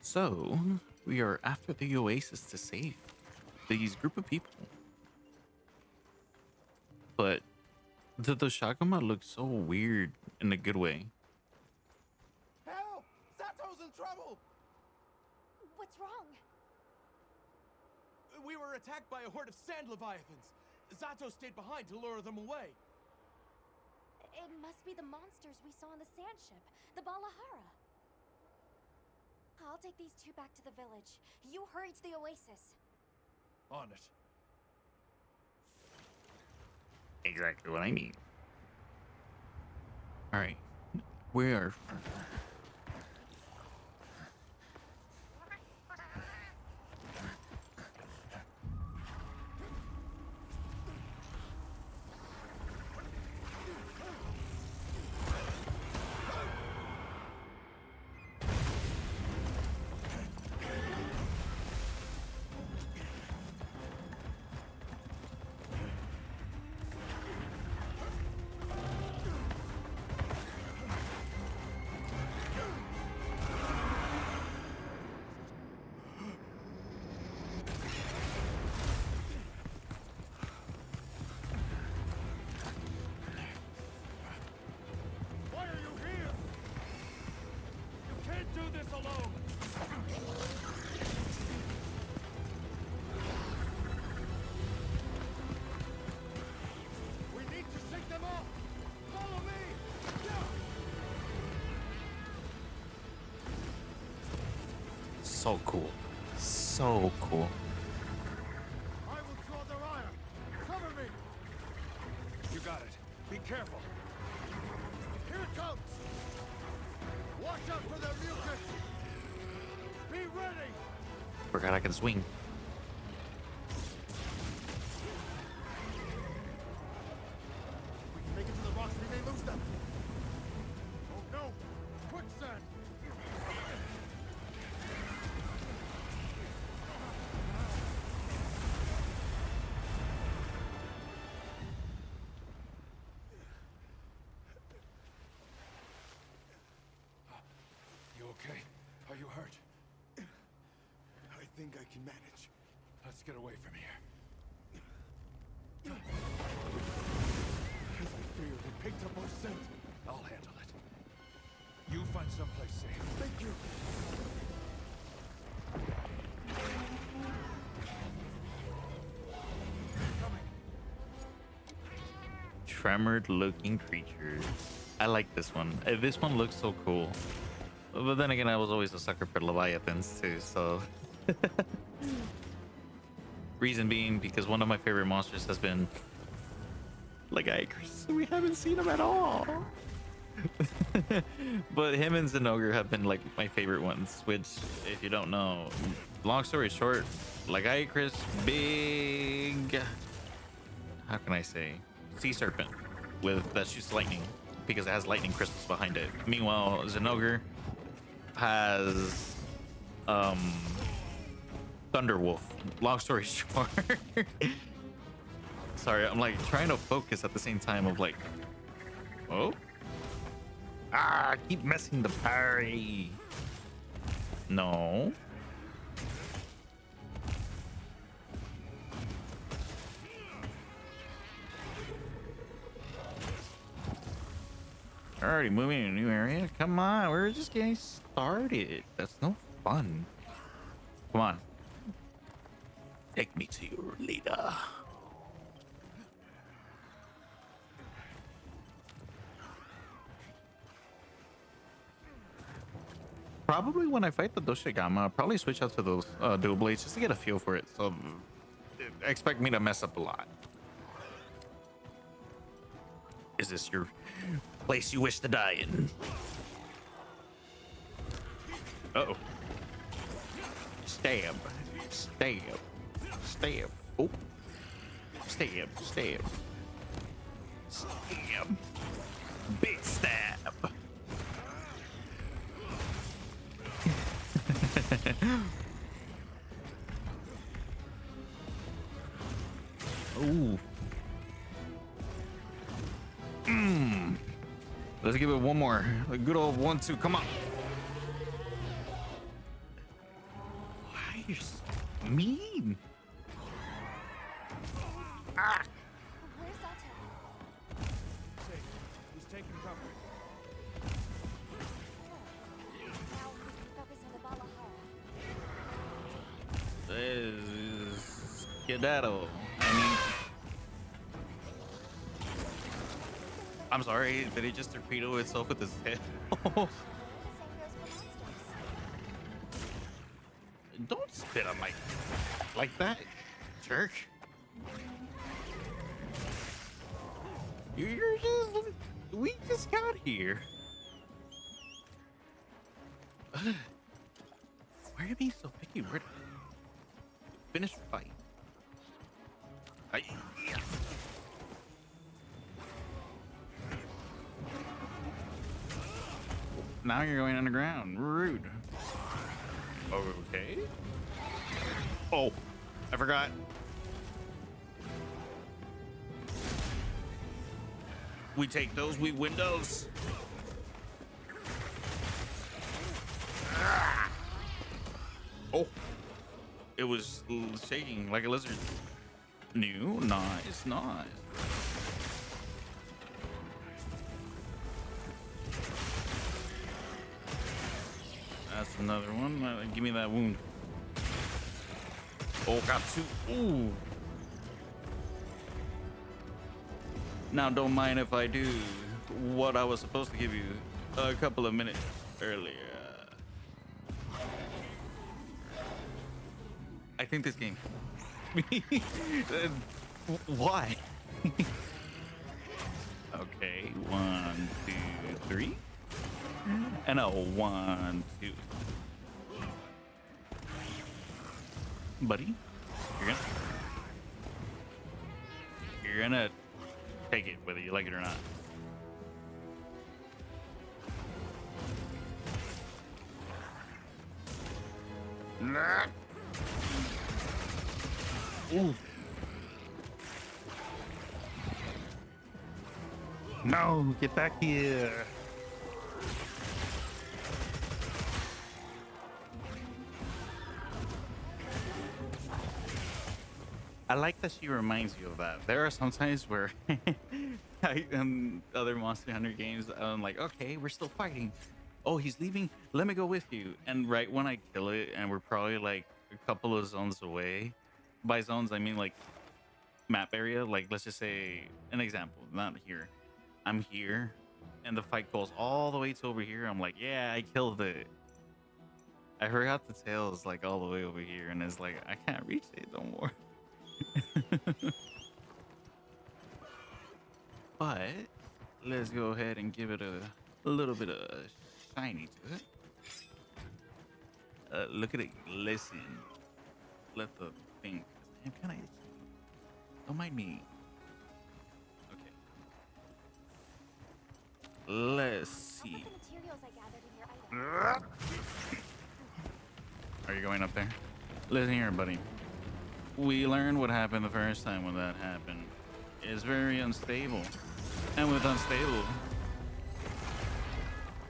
So, we are after the Oasis to save these group of people. But the Doshagama looks so weird in a good way. Help! Sato's in trouble! What's wrong? We were attacked by a horde of sand leviathans. Zato stayed behind to lure them away. It must be the monsters we saw on the sand ship, the Balahara. I'll take these two back to the village. You hurry to the Oasis. On it. Exactly what I need. All right, we are. Why are you here? You can't do this alone! We need to shake them off! Follow me! So cool. So cool. I will draw their ire! Cover me! You got it. Be careful. Here it comes! Watch out for their mucus! Be ready! Forgot I can swing. If we can make it to the rocks, we may lose them! Oh no! Quicksand! You okay? Are you hurt? I think I can manage. Let's get away from here. As I feared, it picked up our scent. I'll handle it. You find someplace safe. Thank you. Coming. tremored looking creatures. I like this one. This one looks so cool. But then again, I was always a sucker for Leviathans too, so. Reason being, because one of my favorite monsters has been Legiacrus. We haven't seen him at all. But him and Zinogre have been like my favorite ones, which, if you don't know, long story short, Legiacrus, big, how can I say, sea serpent that shoots lightning because it has lightning crystals behind it. Meanwhile, Zinogre has Thunderwolf. Long story short. Sorry, I'm like trying to focus at the same time of like, oh, keep messing the parry. No. Already moving in a new area? Come on, we're just getting started. That's no fun. Come on. Take me to your leader. Probably when I fight the Doshigama, I'll probably switch out to those dual blades just to get a feel for it. So expect me to mess up a lot. Is this your place you wish to die in? Uh-oh. Stab. Stab. Stab. Oh. Stab. Stab. Stab. Big stab. Ooh. Let's give it one more. A good old 1-2. Come on. Why are you so mean? Ah. Where's Otto? He's taking cover. Now we can focus on the Valhalla. Skedaddle. I mean, I'm sorry, did he just torpedo itself with his head? Don't spit on my like that, jerk. You're just, we just got here. Why are you being so picky? Where finish the fight? Yeah. Now you're going underground. Rude. Okay. Oh, I forgot. We take those, we win those. Oh, it was shaking like a lizard. New, nice, nice. That's another one. Give me that wound. Oh, got two. Ooh. Now, don't mind if I do what I was supposed to give you a couple of minutes earlier. I think this game. Why? Okay, 1, 2, 3. And a 1, 2. Buddy, you're gonna take it whether you like it or not. Nah. Ooh. No, get back here. I like that she reminds you of that. There are some times where other Monster Hunter games, I'm like, okay, we're still fighting. Oh, he's leaving. Let me go with you. And right when I kill it, and we're probably like a couple of zones away. By zones, I mean like map area, like let's just say an example, not here. I'm here, and the fight goes all the way to over here. I'm like, yeah, I killed it. I forgot the tail is like all the way over here, and it's like I can't reach it no more. But let's go ahead and give it a little bit of shiny to it. Look at it glisten. Let the thing. I'm kind of itchy. Don't mind me. Okay. Let's see. Are you going up there? Listen here, buddy. We learned what happened the first time when that happened. It's very unstable. And with unstable,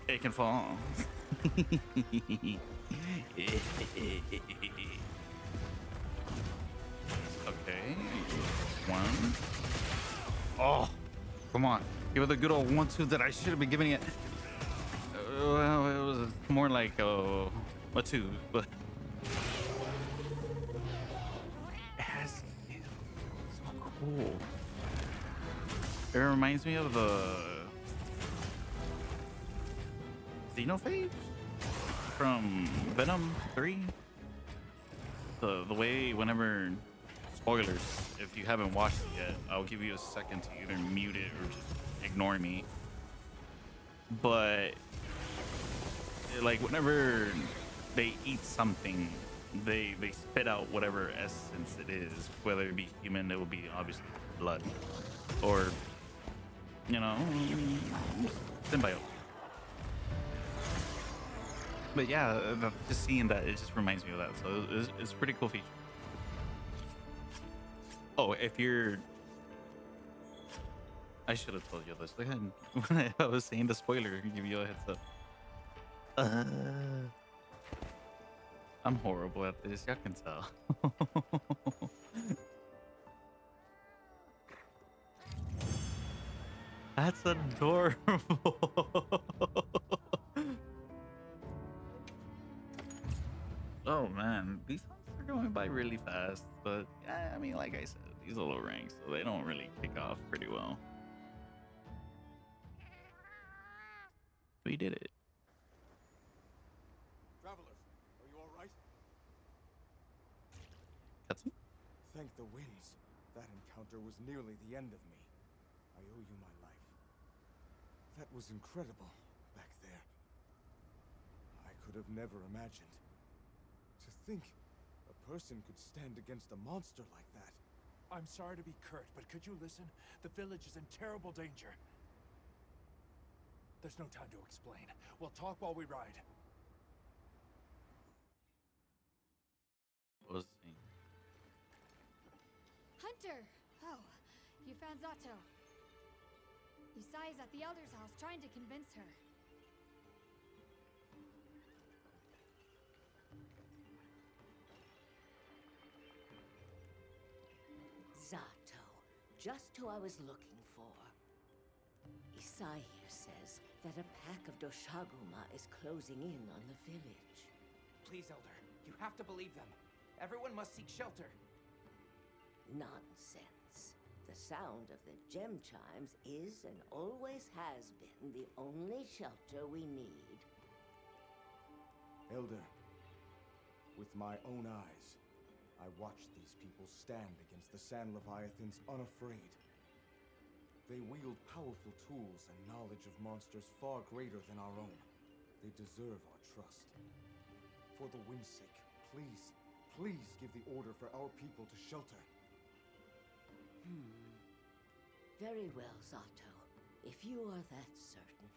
it can fall. Okay. One. Oh, come on. Give it the good old 1-2 that I should have been giving it. Well, it was more like a 2, but it has so cool. It reminds me of the Xenophage from Venom 3. The way whenever, spoilers, if you haven't watched it yet, I'll give you a second to either mute it or just ignore me. But like whenever they eat something, they spit out whatever essence it is. Whether it be human, it will be obviously blood, or you know, symbiote. But yeah, just seeing that, it just reminds me of that. So it's a pretty cool feature. Oh, if you're, I should have told you this. Go ahead. When I was saying the spoiler, give you a heads up. I'm horrible at this. Y'all can tell. That's adorable. Oh man, these hunts are going by really fast, but yeah, I mean, like I said, these are low ranks, so they don't really kick off pretty well. We did it. Travelers, are you all right? Cutscene? Thank the winds. That encounter was nearly the end of me. I owe you my life. That was incredible, back there. I could have never imagined. To think a person could stand against a monster like that. I'm sorry to be curt, but could you listen? The village is in terrible danger. There's no time to explain. We'll talk while we ride. What was the scene? Hunter! Oh, you found Zato. Yusai is at the Elder's house trying to convince her. Zato, just who I was looking for. Isai here says that a pack of Doshaguma is closing in on the village. Please, Elder, you have to believe them. Everyone must seek shelter. Nonsense. The sound of the gem chimes is and always has been the only shelter we need. Elder, with my own eyes, I watched these people stand against the Sand Leviathans unafraid. They wield powerful tools and knowledge of monsters far greater than our own. They deserve our trust. For the wind's sake, please, please give the order for our people to shelter. Very well, Zato. If you are that certain.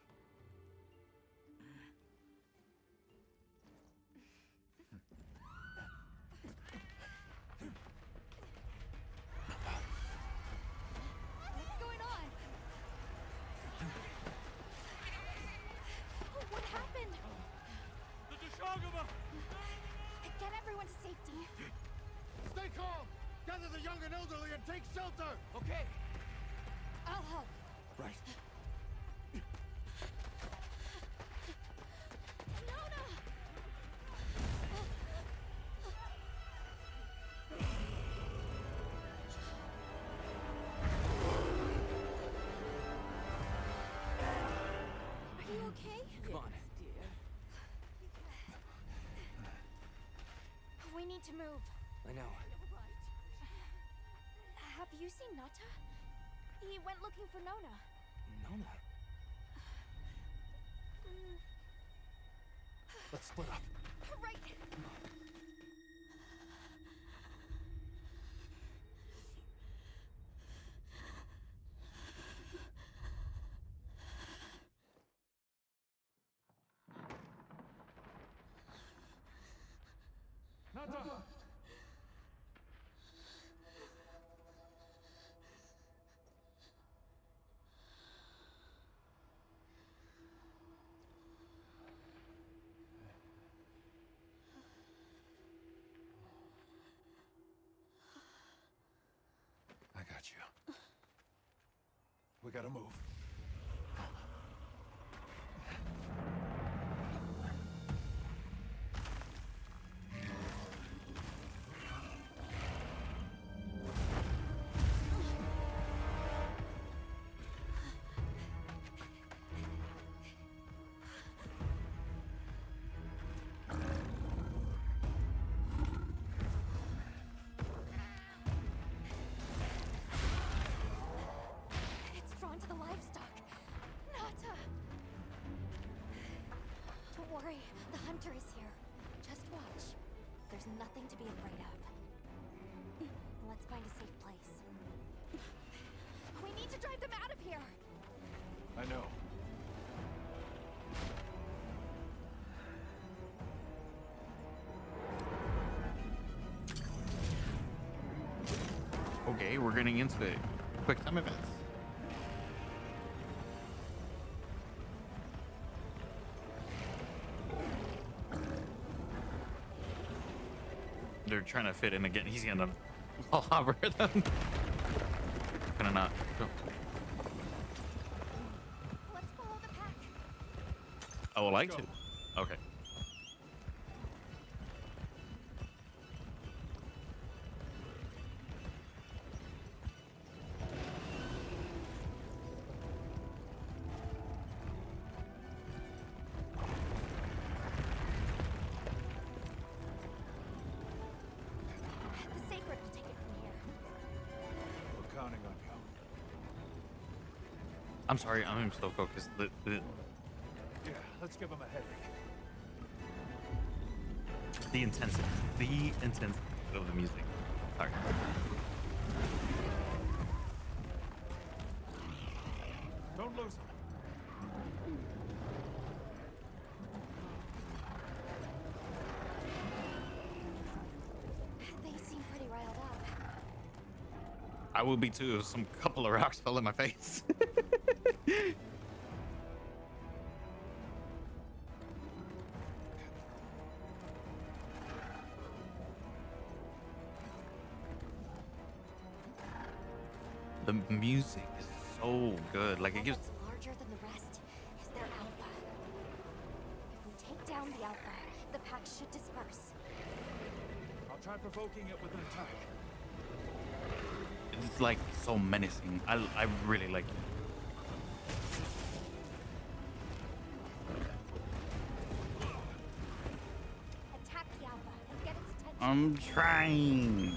What's going on? What happened? The Doshaguma! Get everyone to safety. Stay calm! Gather the young and elderly and take shelter! Okay. I'll help. Right. okay? Come on. Dear. We need to move. I know. Have you seen Nata? He went looking for Nona. Nona. Let's split up. Right. Nata! I got you. We gotta move. It's drawn to the livestock. Nata! Don't worry, the hunter is here. Just watch. There's nothing to be afraid of. Let's find a safe place. We need to drive them out of here! I know. Okay, we're getting into the quick time events. They're trying to fit in again. He's gonna clobber them. Gonna not. Go. Let's follow the pack. I would like to. Okay. The sacred will take it from here. We're counting on you. I'm sorry, I'm so focused. Yeah, let's give him a headache. The intensity of the music. Sorry. Don't lose him. They seem pretty riled up. I would be too if some couple of rocks fell in my face. The music is so good. Like it gives. What's larger than the rest is their alpha. If we take down the alpha, the pack should disperse. I'll try provoking it with an attack. It's like so menacing. I really like it. Attack the alpha and get its attention. I'm trying.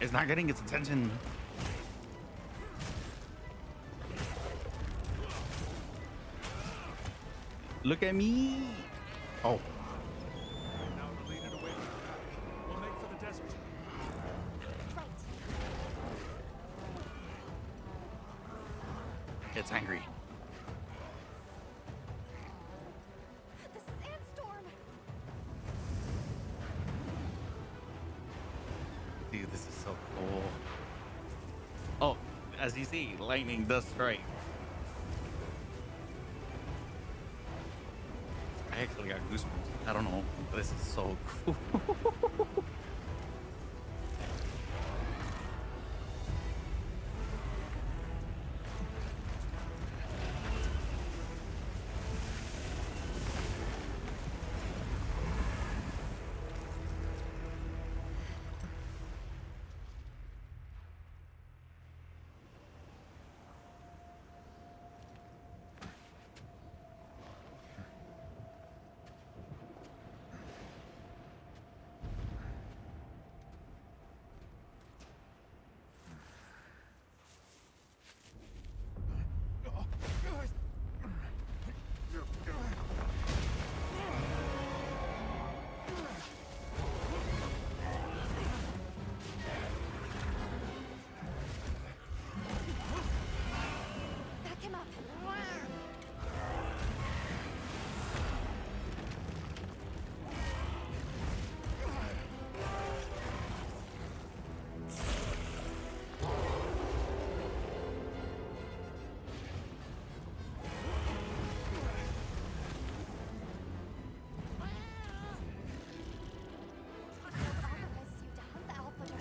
It's not getting its attention. Look at me. Oh. Now to lead it away from the pack. We'll make for the desert. Right. It's angry. The sandstorm. Dude, this is so cool. Oh, as you see, lightning does strike. I actually got goosebumps. I don't know. This is so cool.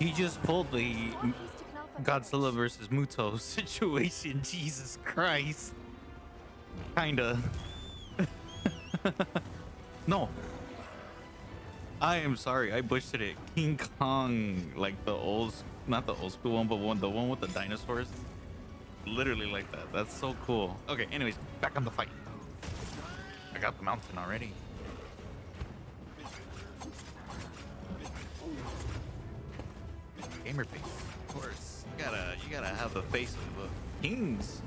He just pulled the Godzilla versus Muto situation. Jesus Christ. Kinda. No. I am sorry. I butchered it. King Kong, like the old, not the old school one, but the one with the dinosaurs. Literally like that. That's so cool. Okay, anyways, back on the fight. I got the mountain already. Gamer face, of course. You gotta have the face of kings.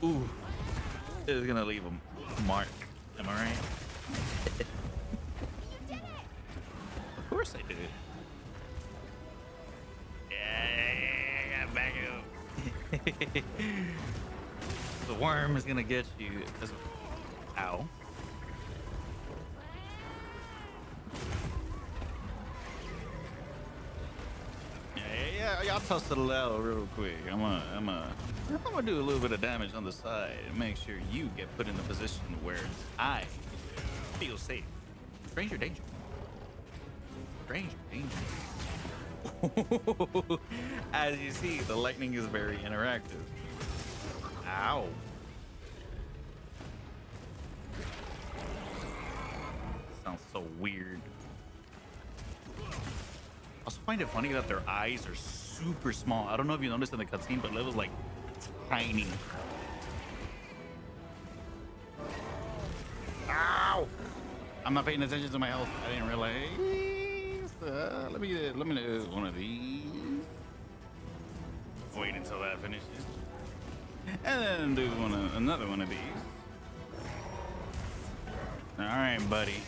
Ooh, it's gonna leave a mark. Am I right? Of course I did. Yeah, back up. The worm is gonna get you. Ow. Yeah, y'all toss it out real quick. I'm gonna do a little bit of damage on the side and make sure you get put in the position where I feel safe. Stranger danger. Stranger danger. As you see, the lightning is very interactive. Ow. Sounds so weird. I also find it funny that their eyes are super small. I don't know if you noticed in the cutscene, but it was like tiny. Ow! I'm not paying attention to my health. I didn't realize. Let me do one of these. Wait until that finishes, and then do another one of these. All right, buddy.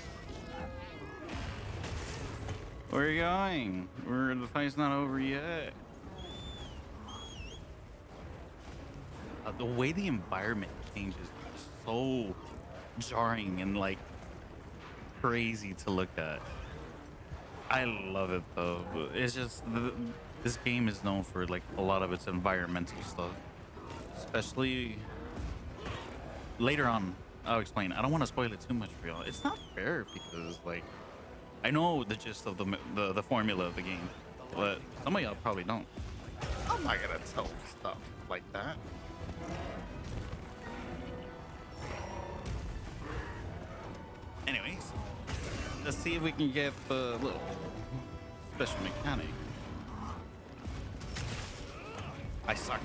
Where are you going? The fight's not over yet. The way the environment changes is so jarring and like crazy to look at. I love it though. It's just this game is known for like a lot of its environmental stuff, especially later on. I'll explain. I don't want to spoil it too much for y'all. It's not fair because like I know the gist of the formula of the game, but some of y'all probably don't. I'm not gonna tell stuff like that. Anyways, let's see if we can get the little special mechanic. I suck.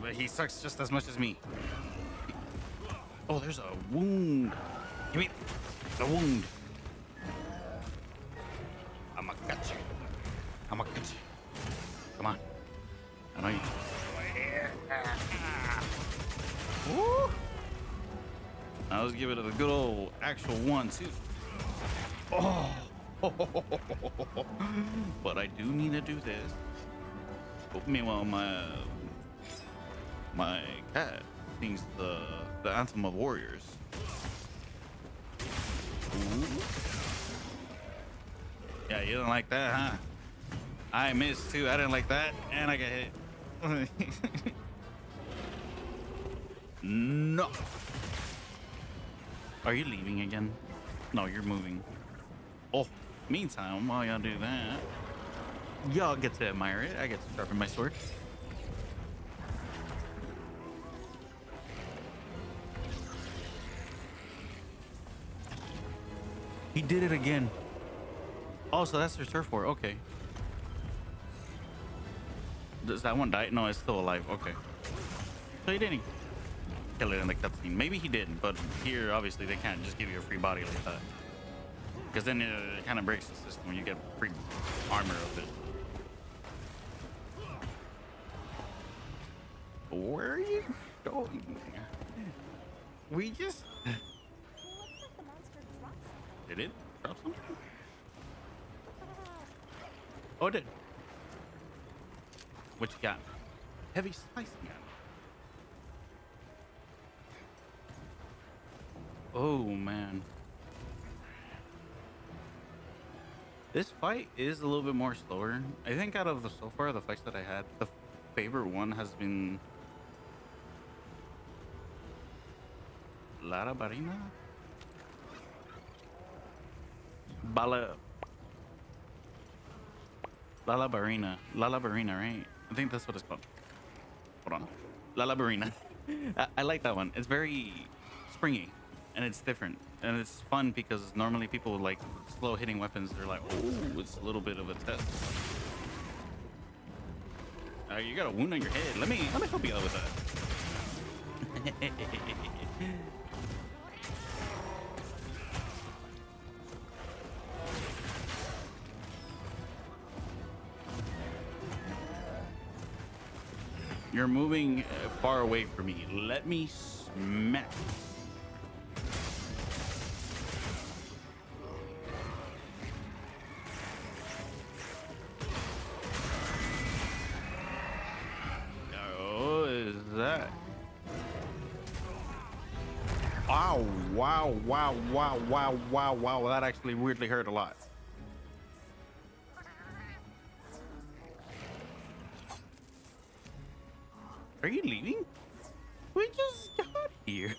But he sucks just as much as me. Oh, there's a wound. Give me the wound. I'ma cut you. I'ma cut you. Come on. I know you. Woo! Now let's give it a good old actual 1-2. Oh! But I do need to do this. But meanwhile, my cat sings the anthem of warriors. Ooh. Yeah, you didn't like that, huh? I missed too. I didn't like that, and I got hit. No. Are you leaving again? No, you're moving. Oh, meantime, while y'all do that, y'all get to admire it. I get to sharpen my sword. He did it again. Oh, so that's their turf war. Okay. Does that one die? No, it's still alive. Okay. So he didn't kill it in the cutscene. Maybe he did, but here, obviously, they can't just give you a free body like that. Because then it kind of breaks the system when you get free armor of it. Where are you going? We just... Did it drop something? Oh, it did. What you got? Heavy slicing gun. Oh, man. This fight is a little bit more slower. I think out of the so far the fights that I had, the favorite one has been LaLa Barina? LaLa Barina. LaLa Barina, right? I think that's what it's called. Hold on. LaLa Barina. I like that one. It's very springy and it's different. And it's fun because normally people with like slow hitting weapons, they're like, oh, it's a little bit of a test. You got a wound on your head. Let me help you out with that. You're moving far away from me. Let me smack. Oh, is that? Wow, wow, wow, wow, wow, wow, wow. That actually weirdly hurt a lot. Are you leaving? We just got here.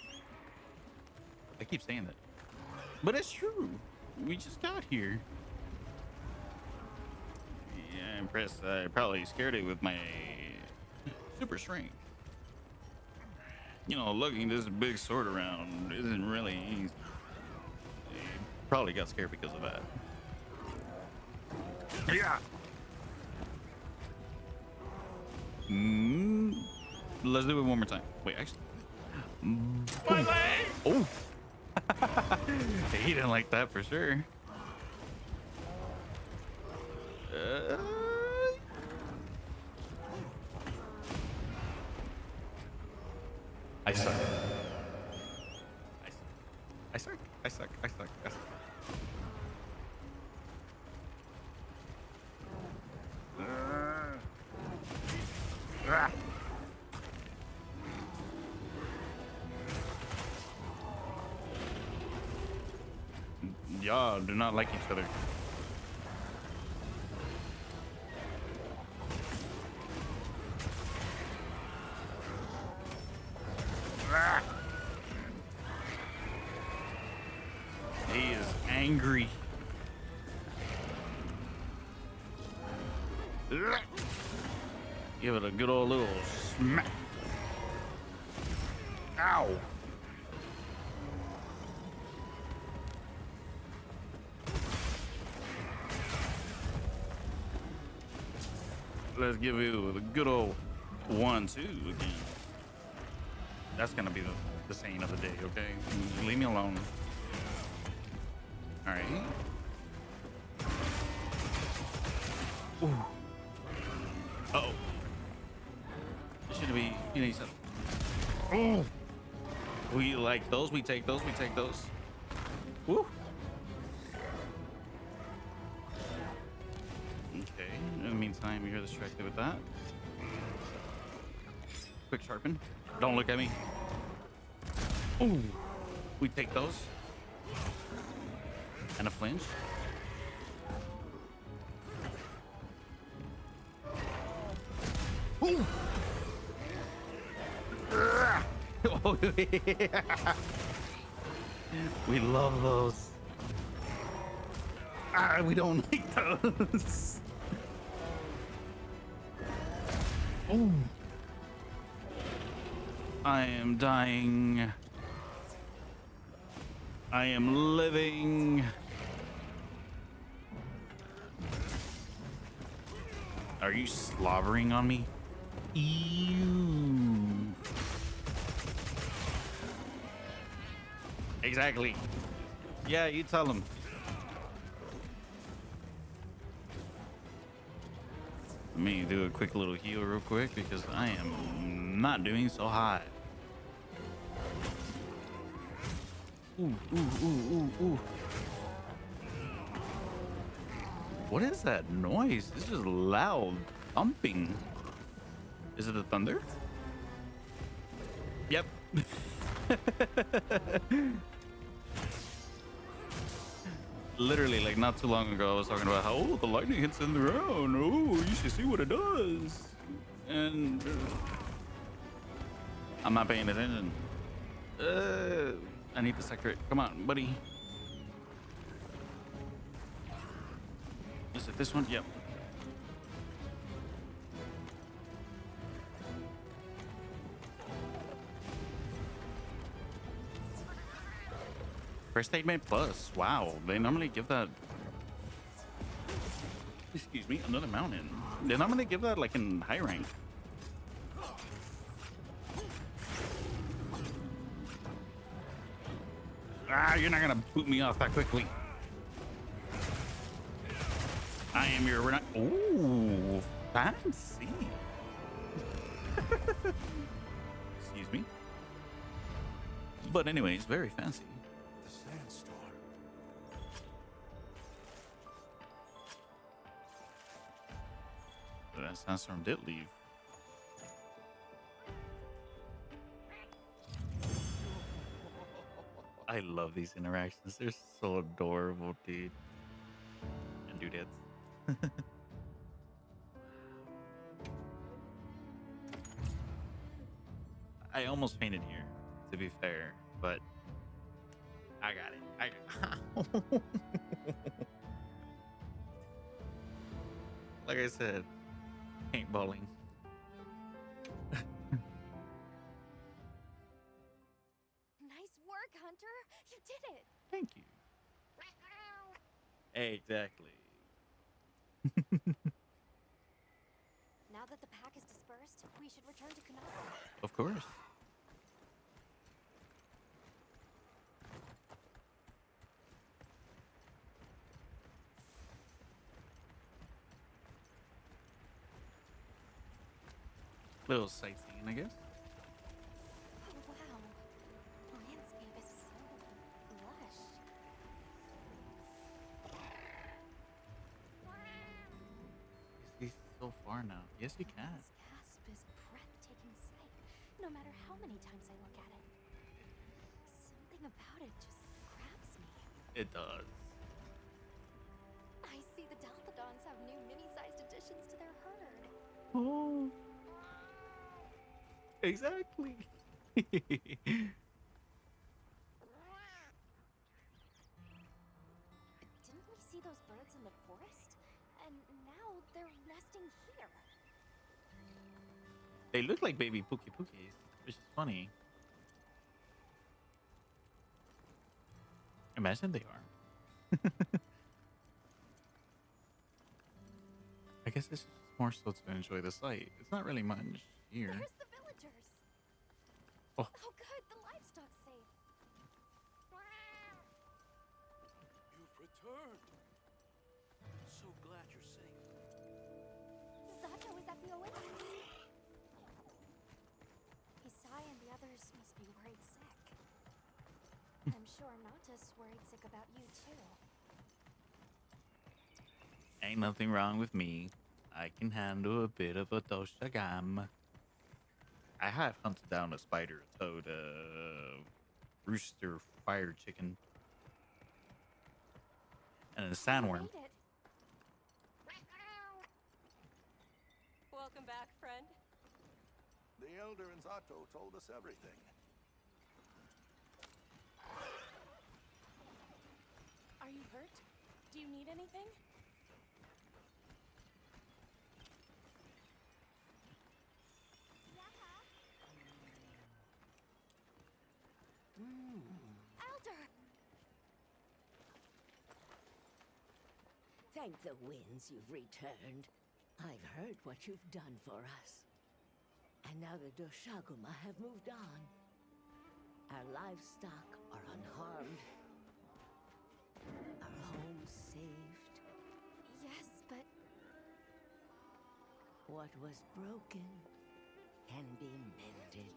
I keep saying that, but it's true. We just got here. Yeah, I'm impressed. I probably scared it with my super strength. You know, lugging this big sword around isn't really easy. Probably got scared because of that. Yeah. Let's do it one more time. Wait, actually. Oh. He didn't like that for sure. I suck. I suck. I suck. I suck. I suck. Y'all do not like each other. He is angry. Give it a good old little smack. Ow. Let's give you the good old 1-2 again. That's gonna be the saying of the day, okay? Leave me alone. All right. Ooh. Uh-oh. Should be, you know, you said, oh. We like those, we take those, we take those. Woo. Okay, in the meantime, you're distracted with that. Quick sharpen. Don't look at me. Ooh. We take those. And a flinch. Ooh. Oh, yeah. We love those. We don't like those. Oh. I am dying. I am living. Are you slobbering on me? Ew. Exactly. Yeah, you tell him. Let me do a quick little heal real quick because I am not doing so hot. Ooh, ooh, ooh, ooh, ooh. What is that noise? It's just loud thumping. Is it the thunder? Yep. Literally, like not too long ago, I was talking about how the lightning hits in the ground. Oh, you should see what it does. And I'm not paying attention. I need the secret. Come on, buddy. Is it this one? Yep. First aid made plus. Wow, they normally give that. Excuse me, another mountain. They normally give that like in high rank. Ah, you're not gonna boot me off that quickly. I am your. Ooh, fancy. Excuse me. But anyways, very fancy. The Sandstorm. That Sandstorm did leave. I love these interactions. They're so adorable, dude. And dudettes. I almost fainted here, to be fair, but I got it. Like I said, paintballing. Nice work, Hunter. You did it. Thank you. Exactly. Now that the pack is dispersed, we should return to Kanata. Of course. Little sightseeing, I guess. Oh, wow. Landscape is so lush. You see so far now. Yes, you can. This gasp is breathtaking sight, no matter how many times I look at it. Something about it just grabs me. It does. I see the Dalthodons have new mini-sized additions to their herd. Oh. Exactly. Didn't we see those birds in the forest? And now they're nesting here. They look like baby Pookie Pookies, which is funny. Imagine they are. I guess it's just more so to enjoy the sight. It's not really much here. There's the villagers. Oh. Oh, good. The livestock's safe. You've returned. I'm so glad you're safe. Zato is at the oasis. Isai and the others must be worried sick. I'm sure Nauta's worried sick about you too. Ain't nothing wrong with me. I can handle a bit of a doshagam. I have hunted down a spider, a toad, a rooster, fire chicken, and a sandworm. Welcome back, friend. The Elder and Zato told us everything. Are you hurt? Do you need anything? Elder! Thank the winds you've returned. I've heard what you've done for us. And now the Doshaguma have moved on. Our livestock are unharmed. Our home saved. Yes, but... What was broken can be mended.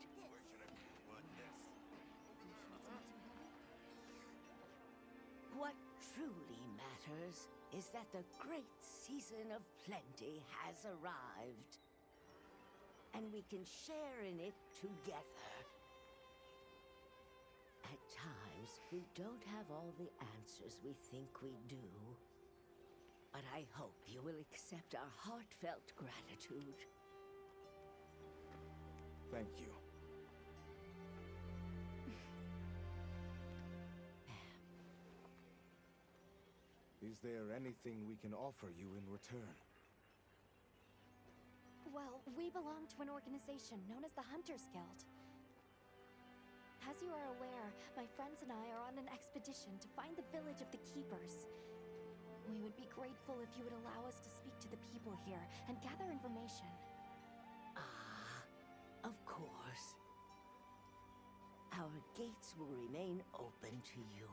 What truly matters is that the great season of plenty has arrived. And we can share in it together. At times, Sometimes we don't have all the answers we think we do. But I hope you will accept our heartfelt gratitude. Thank you. Is there anything we can offer you in return? Well, we belong to an organization known as the Hunters Guild. As you are aware, my friends and I are on an expedition to find the village of the Keepers. We would be grateful if you would allow us to speak to the people here and gather information. Of course. Our gates will remain open to you.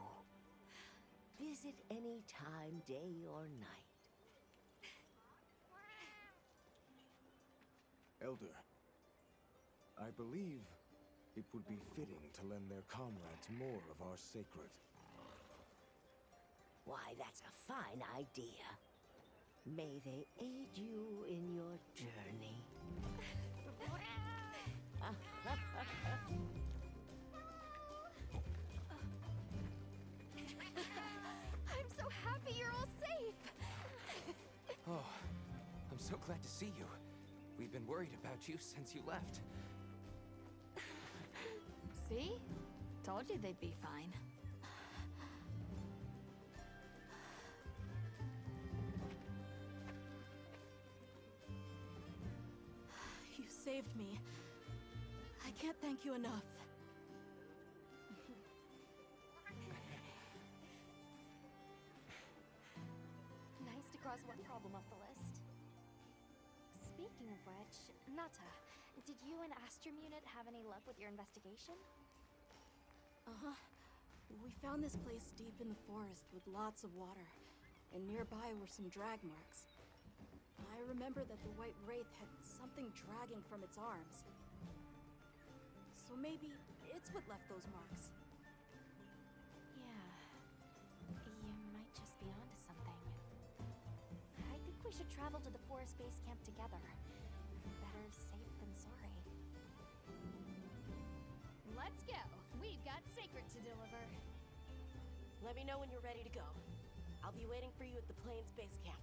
Visit any time, day or night. Elder, I believe it would be fitting to lend their comrades more of our sacred. Why, that's a fine idea. May they aid you in your journey. I'm so happy you're all safe! Oh, I'm so glad to see you. We've been worried about you since you left. See? Told you they'd be fine. You saved me. I can't thank you enough. Nice to cross one problem off the list. Speaking of which, Nata, did you and Astrum Unit have any luck with your investigation? Uh-huh. We found this place deep in the forest with lots of water, and nearby were some drag marks. I remember that the White Wraith had something dragging from its arms. So maybe it's what left those marks. Yeah. You might just be onto something. I think we should travel to the forest base camp together. Better safe than sorry. Let's go. We've got Sacred to deliver. Let me know when you're ready to go. I'll be waiting for you at the Plains base camp.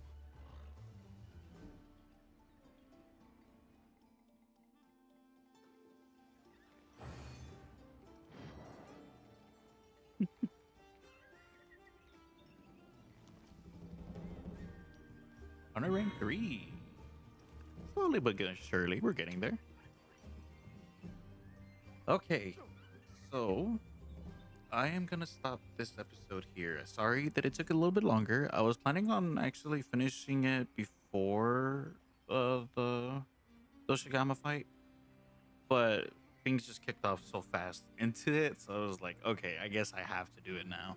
Honor rank 3. Slowly but surely, we're getting there. Okay, so I am gonna stop this episode here. Sorry that it took a little bit longer. I was planning on actually finishing it before the Doshigama fight, but things just kicked off so fast into it, so I was like, okay, I guess I have to do it now.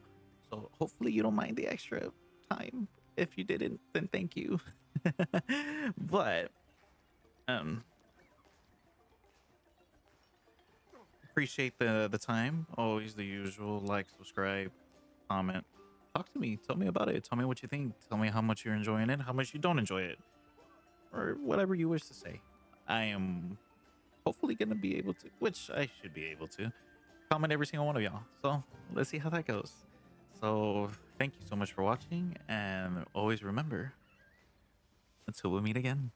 So hopefully you don't mind the extra time. If you didn't, then thank you. But appreciate the time. Always the usual: like, subscribe, comment, talk to me, tell me about it, tell me what you think, tell me how much you're enjoying it, how much you don't enjoy it, or whatever you wish to say. I am hopefully gonna be able to, which I should be able to, comment every single one of y'all. So let's see how that goes. So thank you so much for watching, and always remember, until we meet again.